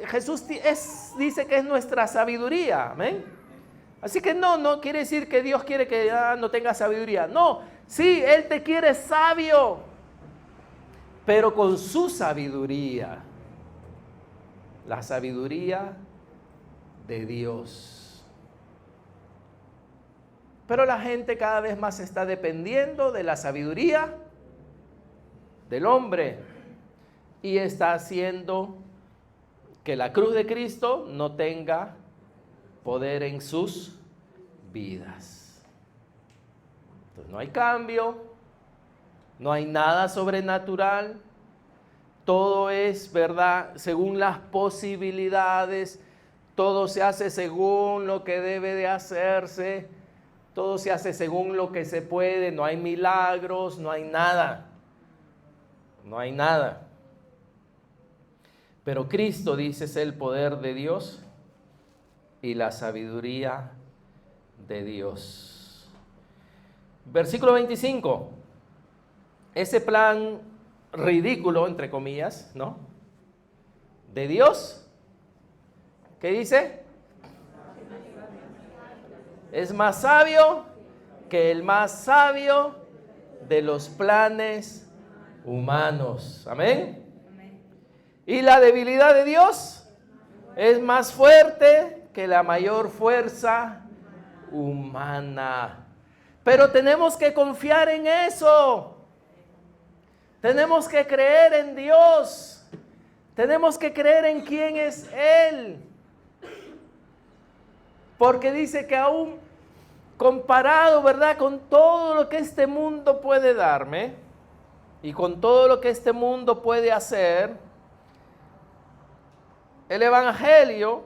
Jesús dice que es nuestra sabiduría, amén. Así que no quiere decir que Dios quiere que no tenga sabiduría, no. Sí, Él te quiere sabio, pero con su sabiduría, la sabiduría de Dios. Pero la gente cada vez más está dependiendo de la sabiduría del hombre y está haciendo que la cruz de Cristo no tenga poder en sus vidas. Entonces, no hay cambio, no hay nada sobrenatural, todo es, ¿verdad?, según las posibilidades, todo se hace según lo que debe de hacerse, todo se hace según lo que se puede, no hay milagros, no hay nada, no hay nada. Pero Cristo, dice, es el poder de Dios y la sabiduría de Dios. Versículo 25, ese plan ridículo, entre comillas, ¿no?, de Dios, ¿qué dice? Es más sabio que el más sabio de los planes humanos. Amén. Y la debilidad de Dios es más fuerte que la mayor fuerza humana. Pero tenemos que confiar en eso. Tenemos que creer en Dios. Tenemos que creer en quién es Él. Porque dice que aún comparado, ¿verdad?, con todo lo que este mundo puede darme y con todo lo que este mundo puede hacer, el Evangelio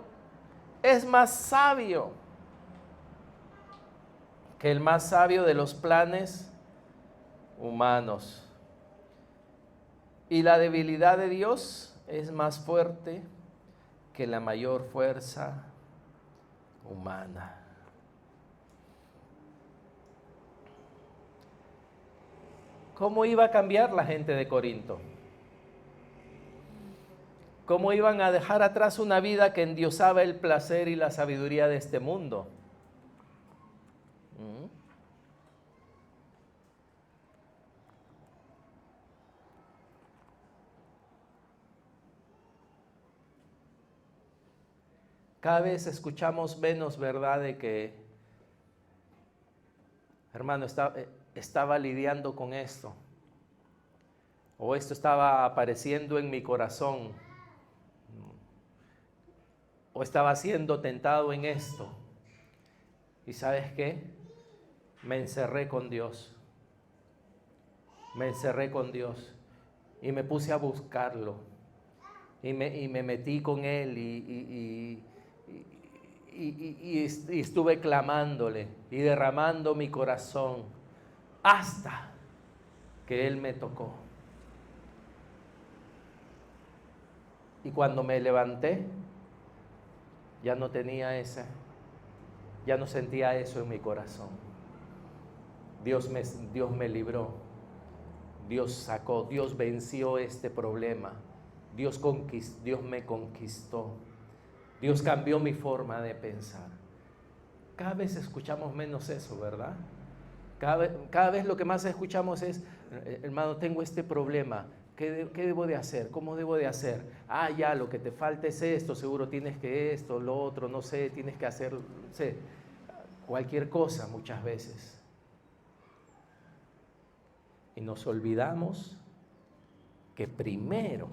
es más sabio que el más sabio de los planes humanos. Y la debilidad de Dios es más fuerte que la mayor fuerza humana. ¿Cómo iba a cambiar la gente de Corinto? ¿Cómo iban a dejar atrás una vida que endiosaba el placer y la sabiduría de este mundo? Cada vez escuchamos menos, ¿verdad?, de que, hermano, estaba lidiando con esto, o esto estaba apareciendo en mi corazón, o estaba siendo tentado en esto. ¿Y sabes qué? Me encerré con Dios. Me encerré con Dios y me puse a buscarlo y me metí con Él y estuve clamándole y derramando mi corazón hasta que Él me tocó. Y cuando me levanté, ya no tenía ya no sentía eso en mi corazón. Dios me libró, Dios sacó, Dios venció este problema, Dios me conquistó, Dios cambió mi forma de pensar. Cada vez escuchamos menos eso, ¿verdad? Cada vez lo que más escuchamos es, hermano, tengo este problema. ¿Qué debo de hacer? ¿Cómo debo de hacer? Ya, lo que te falta es esto, seguro tienes que esto, lo otro, no sé, tienes que hacer, no sé, cualquier cosa muchas veces. Y nos olvidamos que primero,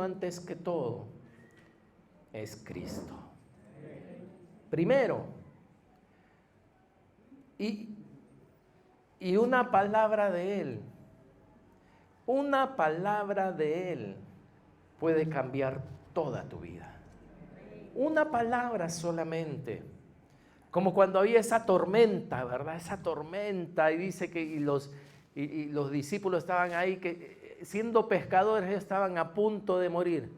antes que todo, es Cristo. Primero. Y una palabra de Él. Una palabra de Él puede cambiar toda tu vida. Una palabra solamente. Como cuando había esa tormenta, ¿verdad? Esa tormenta, y dice que los discípulos estaban ahí, que siendo pescadores estaban a punto de morir.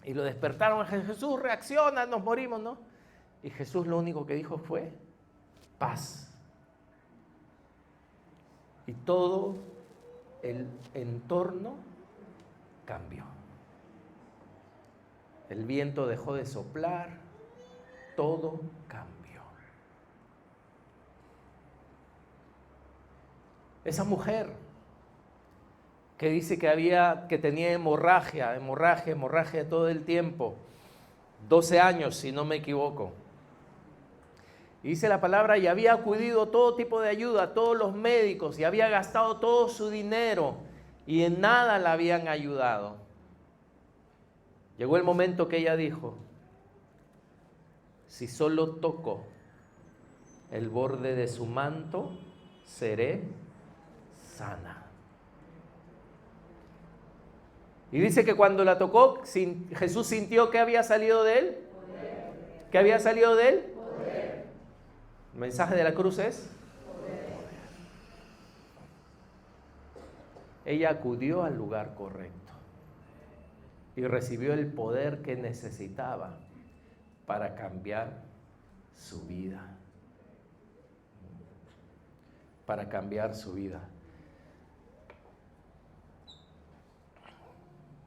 Y lo despertaron a Jesús, reacciona, nos morimos, ¿no? Y Jesús lo único que dijo fue paz. Y todo el entorno cambió. El viento dejó de soplar, todo cambió. Esa mujer que dice que tenía hemorragia todo el tiempo, 12 años si no me equivoco. Y dice la palabra, y había acudido a todo tipo de ayuda, a todos los médicos, y había gastado todo su dinero, y en nada la habían ayudado. Llegó el momento que ella dijo, si solo toco el borde de su manto, seré sana. Y dice que cuando la tocó, Jesús sintió que había salido de él. Poder. ¿Qué había salido de él? Poder. El mensaje de la cruz es poder. Ella acudió al lugar correcto y recibió el poder que necesitaba para cambiar su vida. Para cambiar su vida.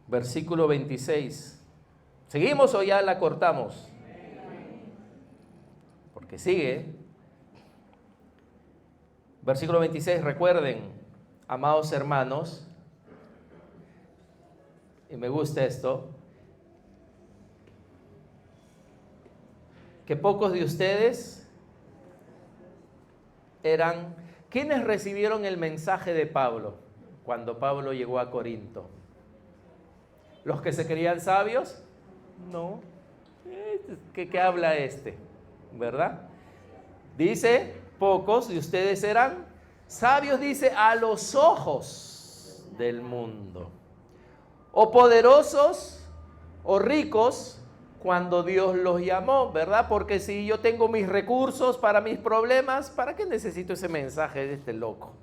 Versículo 26. ¿Seguimos o ya la cortamos? Porque sigue. Versículo 26, recuerden, amados hermanos, y me gusta esto, que pocos de ustedes eran, ¿quiénes recibieron el mensaje de Pablo cuando Pablo llegó a Corinto? ¿Los que se creían sabios? No. ¿Qué habla este? ¿Verdad? Dice, pocos de ustedes eran sabios, dice, a los ojos del mundo. O poderosos o ricos cuando Dios los llamó, ¿verdad? Porque si yo tengo mis recursos para mis problemas, ¿para qué necesito ese mensaje de este loco?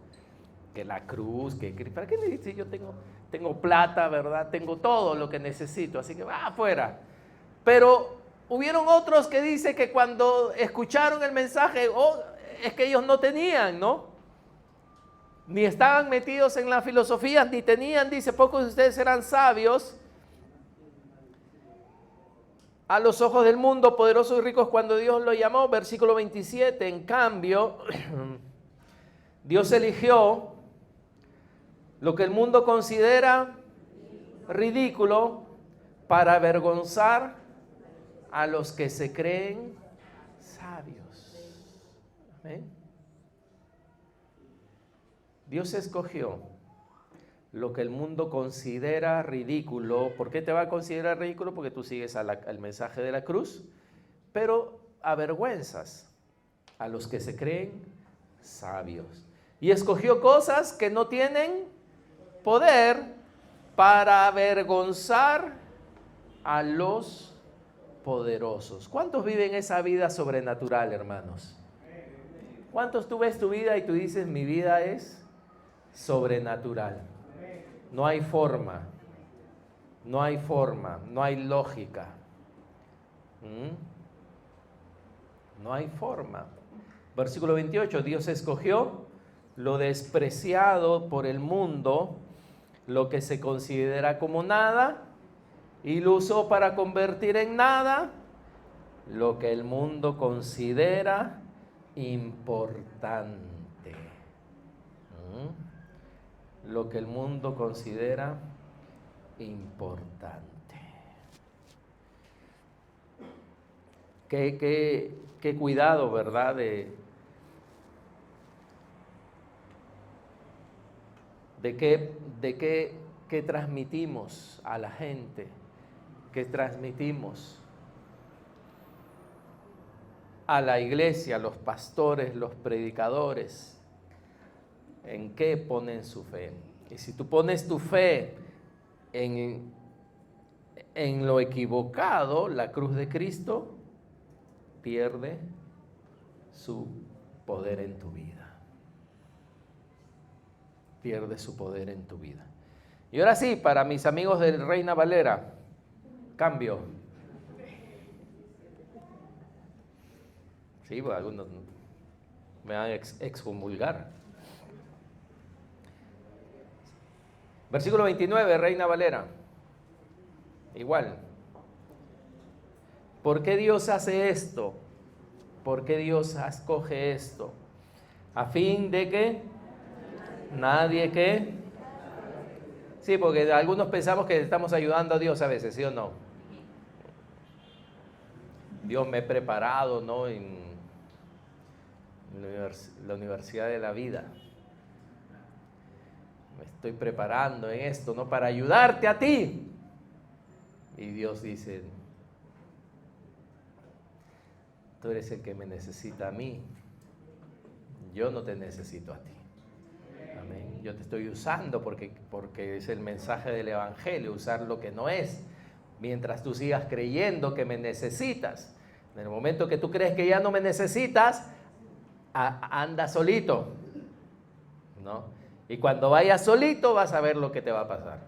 Que la cruz, ¿para qué necesito? Yo tengo plata, ¿verdad? Tengo todo lo que necesito, así que va afuera. Pero hubieron otros que dice que cuando escucharon el mensaje, es que ellos no tenían, ¿no? Ni estaban metidos en la filosofía, ni tenían, dice, pocos de ustedes eran sabios a los ojos del mundo, poderosos y ricos cuando Dios lo llamó. Versículo 27, en cambio, Dios eligió lo que el mundo considera ridículo para avergonzar a los que se creen sabios. ¿Amén? Dios escogió lo que el mundo considera ridículo. ¿Por qué te va a considerar ridículo? Porque tú sigues al mensaje de la cruz, pero avergüenzas a los que se creen sabios. Y escogió cosas que no tienen poder para avergonzar a los poderosos. ¿Cuántos viven esa vida sobrenatural, hermanos? ¿Cuántos tú ves tu vida y tú dices, mi vida es sobrenatural? No hay forma, no hay lógica. No hay forma. Versículo 28, Dios escogió lo despreciado por el mundo, lo que se considera como nada, y lo usó para convertir en nada lo que el mundo considera importante. Lo que el mundo considera importante. Qué cuidado, ¿verdad? De qué transmitimos a la gente, qué transmitimos a la iglesia, los pastores, los predicadores. ¿En qué ponen su fe? Y si tú pones tu fe en lo equivocado, la cruz de Cristo pierde su poder en tu vida. Pierde su poder en tu vida. Y ahora sí, para mis amigos del Reina Valera, cambio. Sí, pues algunos me van a excomulgar. Versículo 29, Reina Valera. Igual. ¿Por qué Dios hace esto? ¿Por qué Dios escoge esto? A fin de que nadie que... Sí, porque algunos pensamos que estamos ayudando a Dios a veces, ¿sí o no? Dios me he preparado, ¿no? En la universidad de la vida. Me estoy preparando en esto, ¿no? Para ayudarte a ti. Y Dios dice, tú eres el que me necesita a mí. Yo no te necesito a ti. Amén. Yo te estoy usando porque es el mensaje del Evangelio, usar lo que no es. Mientras tú sigas creyendo que me necesitas. En el momento que tú crees que ya no me necesitas, anda solito, ¿no? Y cuando vayas solito vas a ver lo que te va a pasar,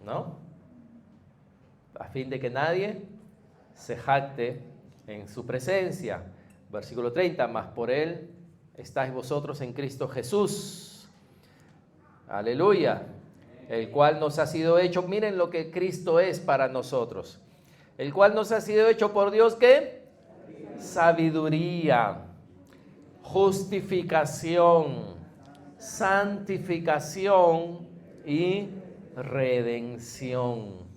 ¿no? A fin de que nadie se jacte en su presencia. Versículo 30, mas por él estáis vosotros en Cristo Jesús. Aleluya. El cual nos ha sido hecho, miren lo que Cristo es para nosotros. El cual nos ha sido hecho por Dios, ¿qué? Sabiduría, justificación, santificación y redención.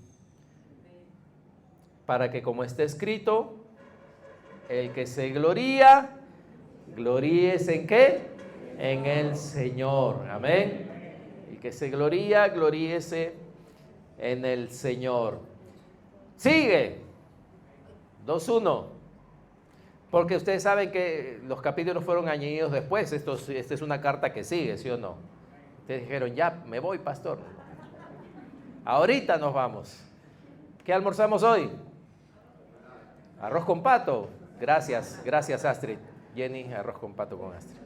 Para que, como está escrito, el que se gloría, Gloríese en ¿qué? En el Señor. Amén. El que se gloría, gloríese en el Señor. Sigue. 2:1. Porque ustedes saben que los capítulos fueron añadidos después. Esta es una carta que sigue, ¿sí o no? Ustedes dijeron, ya, me voy, pastor. Ahorita nos vamos. ¿Qué almorzamos hoy? Arroz con pato. Gracias, gracias Astrid. Jenny, arroz con pato con Astrid.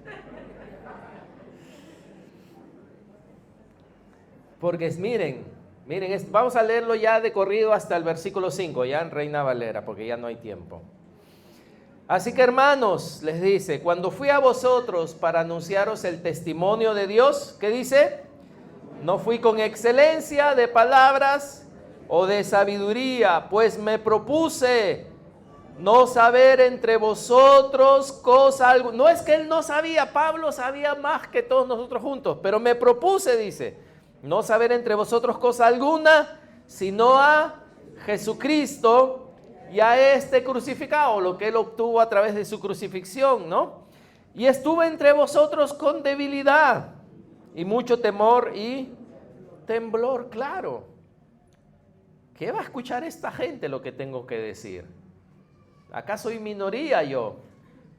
Porque miren, vamos a leerlo ya de corrido hasta el versículo 5, ya en Reina Valera, porque ya no hay tiempo. Así que hermanos, les dice, cuando fui a vosotros para anunciaros el testimonio de Dios, ¿qué dice? No fui con excelencia de palabras o de sabiduría, pues me propuse no saber entre vosotros cosa alguna. No es que él no sabía, Pablo sabía más que todos nosotros juntos, pero me propuse, dice, no saber entre vosotros cosa alguna, sino a Jesucristo y a este crucificado, lo que él obtuvo a través de su crucifixión, ¿no? Y estuve entre vosotros con debilidad y mucho temor y temblor, claro. ¿Qué va a escuchar esta gente lo que tengo que decir? Acá soy minoría yo,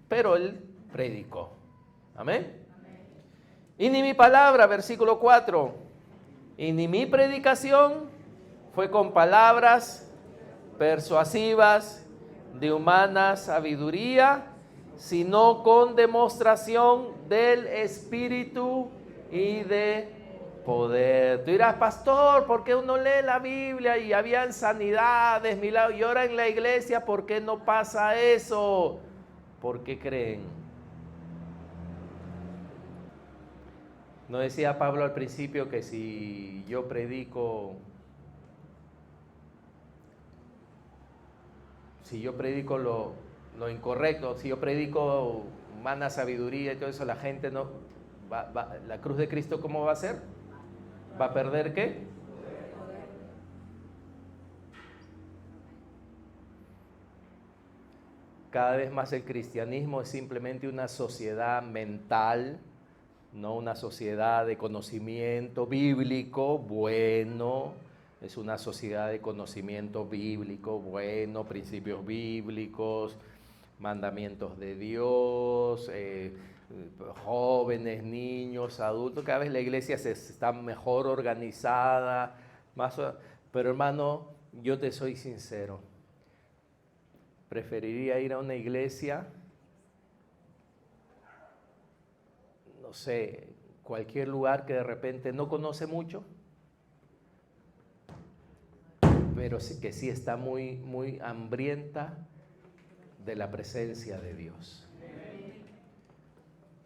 pero él predicó. Amén. Y ni mi palabra, versículo 4, y ni mi predicación fue con palabras persuasivas de humana sabiduría, sino con demostración del Espíritu y de poder. Tú dirás, pastor, ¿por qué uno lee la Biblia y habían sanidades, milagros, y ahora en la iglesia, ¿por qué no pasa eso? ¿Por qué creen? ¿No decía Pablo al principio que si yo predico lo incorrecto, si yo predico humana sabiduría y todo eso, la gente no la cruz de Cristo, ¿cómo va a ser? ¿Va a perder qué? Cada vez más el cristianismo es simplemente una sociedad mental, no una sociedad de conocimiento bíblico bueno. Es una sociedad de conocimiento bíblico bueno, principios bíblicos, mandamientos de Dios, jóvenes, niños, adultos. Cada vez la iglesia está mejor organizada, pero hermano, yo te soy sincero, preferiría ir a una iglesia, no sé, cualquier lugar que de repente no conoce mucho, pero que sí está muy, muy hambrienta de la presencia de Dios.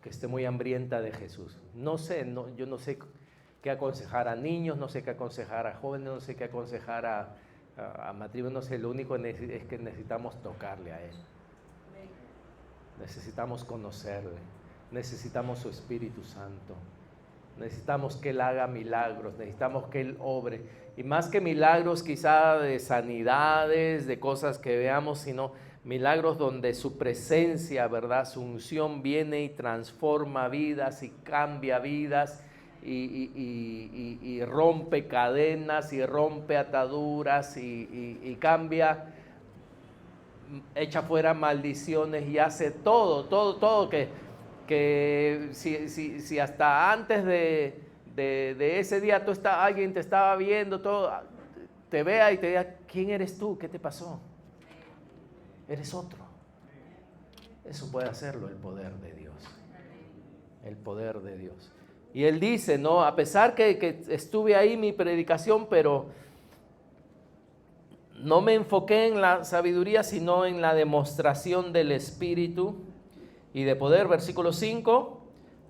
Que esté muy hambrienta de Jesús. No sé, yo no sé qué aconsejar a niños, no sé qué aconsejar a jóvenes, no sé qué aconsejar a matrimonios, no sé, lo único es que necesitamos tocarle a Él. Necesitamos conocerle, necesitamos su Espíritu Santo. Necesitamos que Él haga milagros, necesitamos que Él obre. Y más que milagros quizá de sanidades, de cosas que veamos, sino milagros donde su presencia, ¿verdad? Su unción viene y transforma vidas y cambia vidas y rompe cadenas y rompe ataduras y cambia, echa fuera maldiciones y hace todo que si hasta antes de ese día alguien te estaba viendo, te vea y te diga, ¿quién eres tú? ¿Qué te pasó? Eres otro. Eso puede hacerlo el poder de Dios. El poder de Dios. Y él dice, ¿no? A pesar que estuve ahí mi predicación, pero no me enfoqué en la sabiduría, sino en la demostración del Espíritu y de poder. Versículo 5,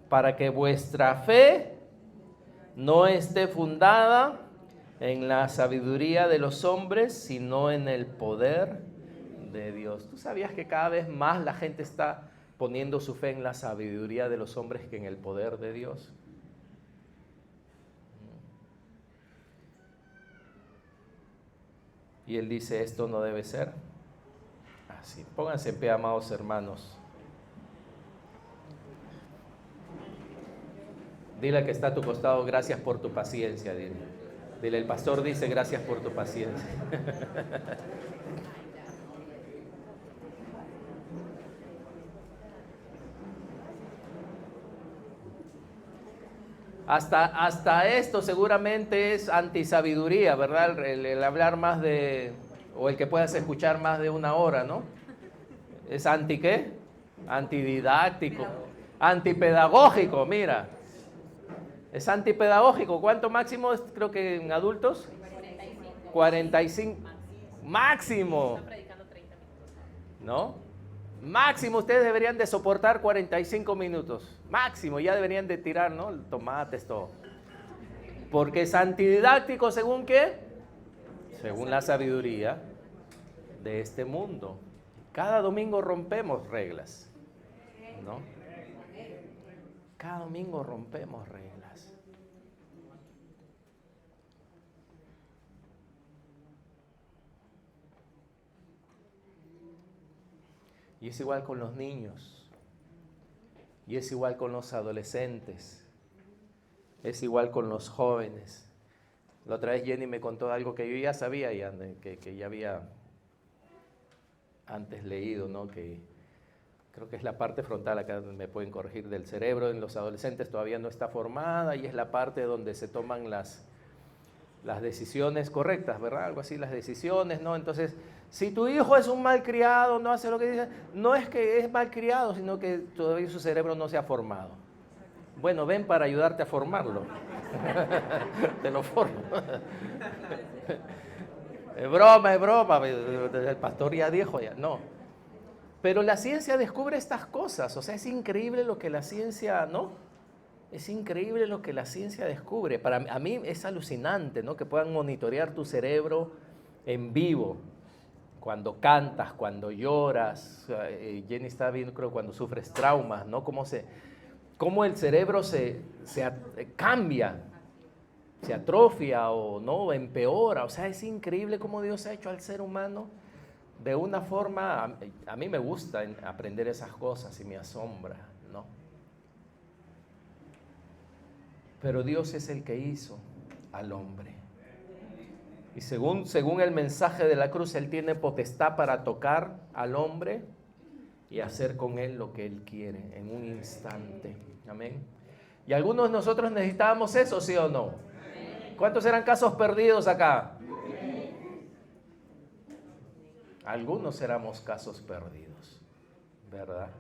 para que vuestra fe no esté fundada en la sabiduría de los hombres, sino en el poder de Dios. ¿Tú sabías que cada vez más la gente está poniendo su fe en la sabiduría de los hombres que en el poder de Dios? Y él dice, esto no debe ser así. Pónganse en pie, amados hermanos. Dile al que está a tu costado, gracias por tu paciencia, dile. Dile, el pastor dice, gracias por tu paciencia. Hasta esto seguramente es antisabiduría, ¿verdad? El hablar más de, o el que puedas escuchar más de una hora, ¿no? ¿Es anti qué? Antididáctico, antipedagógico, mira. Es antipedagógico. ¿Cuánto máximo es, creo que en adultos? 45. Máximo. ¿No? Máximo ustedes deberían de soportar 45 minutos. Máximo, ya deberían de tirar, ¿no? Tomates, todo. Porque es antididáctico, ¿según qué? Según la sabiduría de este mundo. Cada domingo rompemos reglas, ¿no? Cada domingo rompemos reglas. Y es igual con los niños. Y es igual con los adolescentes. Es igual con los jóvenes. La otra vez Jenny me contó algo que yo ya sabía, que ya había antes leído, ¿no? Que creo que es la parte frontal, acá me pueden corregir, del cerebro en los adolescentes todavía no está formada y es la parte donde se toman las decisiones correctas, ¿verdad? Algo así, las decisiones, ¿no? Entonces, si tu hijo es un malcriado, no hace lo que dice, no es que es malcriado, sino que todavía su cerebro no se ha formado. Bueno, ven para ayudarte a formarlo. Te lo formo. Es broma, el pastor ya dijo, ya, no. Pero la ciencia descubre estas cosas, o sea, es increíble lo que la ciencia, ¿no? Es increíble lo que la ciencia descubre. A mí es alucinante, ¿no? Que puedan monitorear tu cerebro en vivo. Cuando cantas, cuando lloras. Jenny está viendo, creo, cuando sufres traumas, ¿no? Cómo el cerebro se cambia, se atrofia o no, empeora. O sea, es increíble cómo Dios ha hecho al ser humano de una forma. A mí me gusta aprender esas cosas y me asombra, ¿no? Pero Dios es el que hizo al hombre. Y según el mensaje de la cruz, Él tiene potestad para tocar al hombre y hacer con él lo que Él quiere en un instante. Amén. Y algunos de nosotros necesitábamos eso, ¿sí o no? ¿Cuántos eran casos perdidos acá? Algunos éramos casos perdidos, ¿verdad?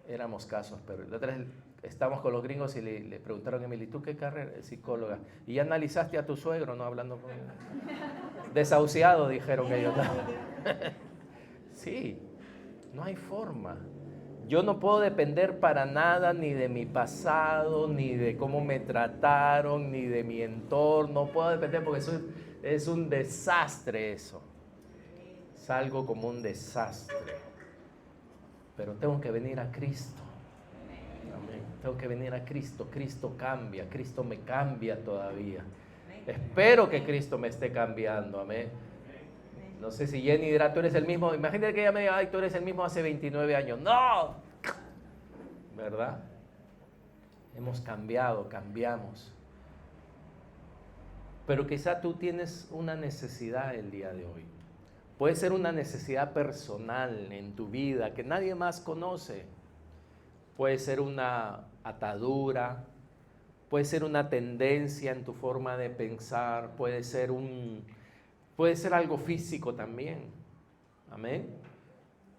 Éramos casos perdidos. La otra vez estábamos con los gringos y le preguntaron a Emily, ¿tú qué carrera? Psicóloga. ¿Y ya analizaste a tu suegro, no? Hablando con él. Desahuciado, dijeron ellos. Sí, no hay forma. Yo no puedo depender para nada ni de mi pasado, ni de cómo me trataron, ni de mi entorno. No puedo depender porque eso es un desastre eso. Salgo como un desastre. Pero tengo que venir a Cristo. Amén. Tengo que venir a Cristo. Cristo cambia. Cristo me cambia todavía. Espero que Cristo me esté cambiando. Amén. No sé si Jenny dirá, tú eres el mismo. Imagínate que ella me diga, ay, tú eres el mismo hace 29 años. ¡No! ¿Verdad? Hemos cambiado, cambiamos. Pero quizá tú tienes una necesidad el día de hoy. Puede ser una necesidad personal en tu vida que nadie más conoce. Puede ser una atadura, puede ser una tendencia en tu forma de pensar, puede ser algo físico también. Amén.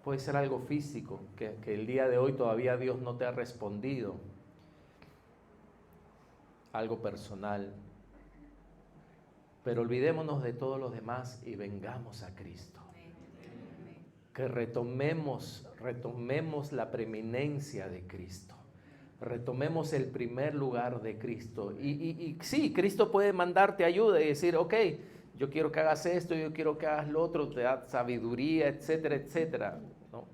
Puede ser algo físico que el día de hoy todavía Dios no te ha respondido. Algo personal. Pero olvidémonos de todos los demás y vengamos a Cristo. Que retomemos la preeminencia de Cristo. Retomemos el primer lugar de Cristo. Y sí, Cristo puede mandarte ayuda y decir, ok, yo quiero que hagas esto, yo quiero que hagas lo otro, te da sabiduría, etcétera, etcétera, ¿no?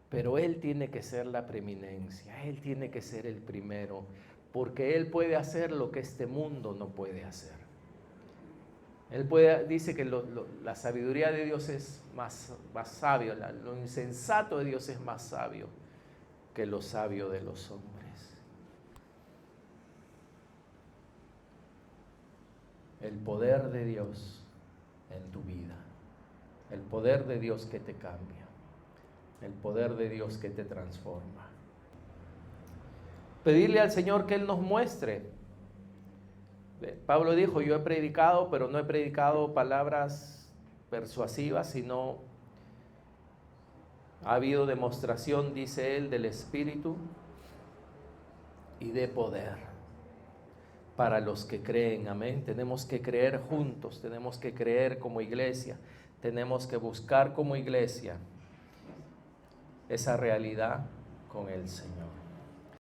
Pero Él tiene que ser la preeminencia, Él tiene que ser el primero, porque Él puede hacer lo que este mundo no puede hacer. Dice que la sabiduría de Dios es más sabio, lo insensato de Dios es más sabio. que lo sabio de los hombres. El poder de Dios en tu vida, el poder de Dios que te cambia, el poder de Dios que te transforma. Pedirle al Señor que Él nos muestre. Pablo dijo, yo he predicado, pero no he predicado palabras persuasivas, sino ha habido demostración, dice él, del Espíritu y de poder para los que creen. Amén. Tenemos que creer juntos, tenemos que creer como iglesia, tenemos que buscar como iglesia esa realidad con el Señor.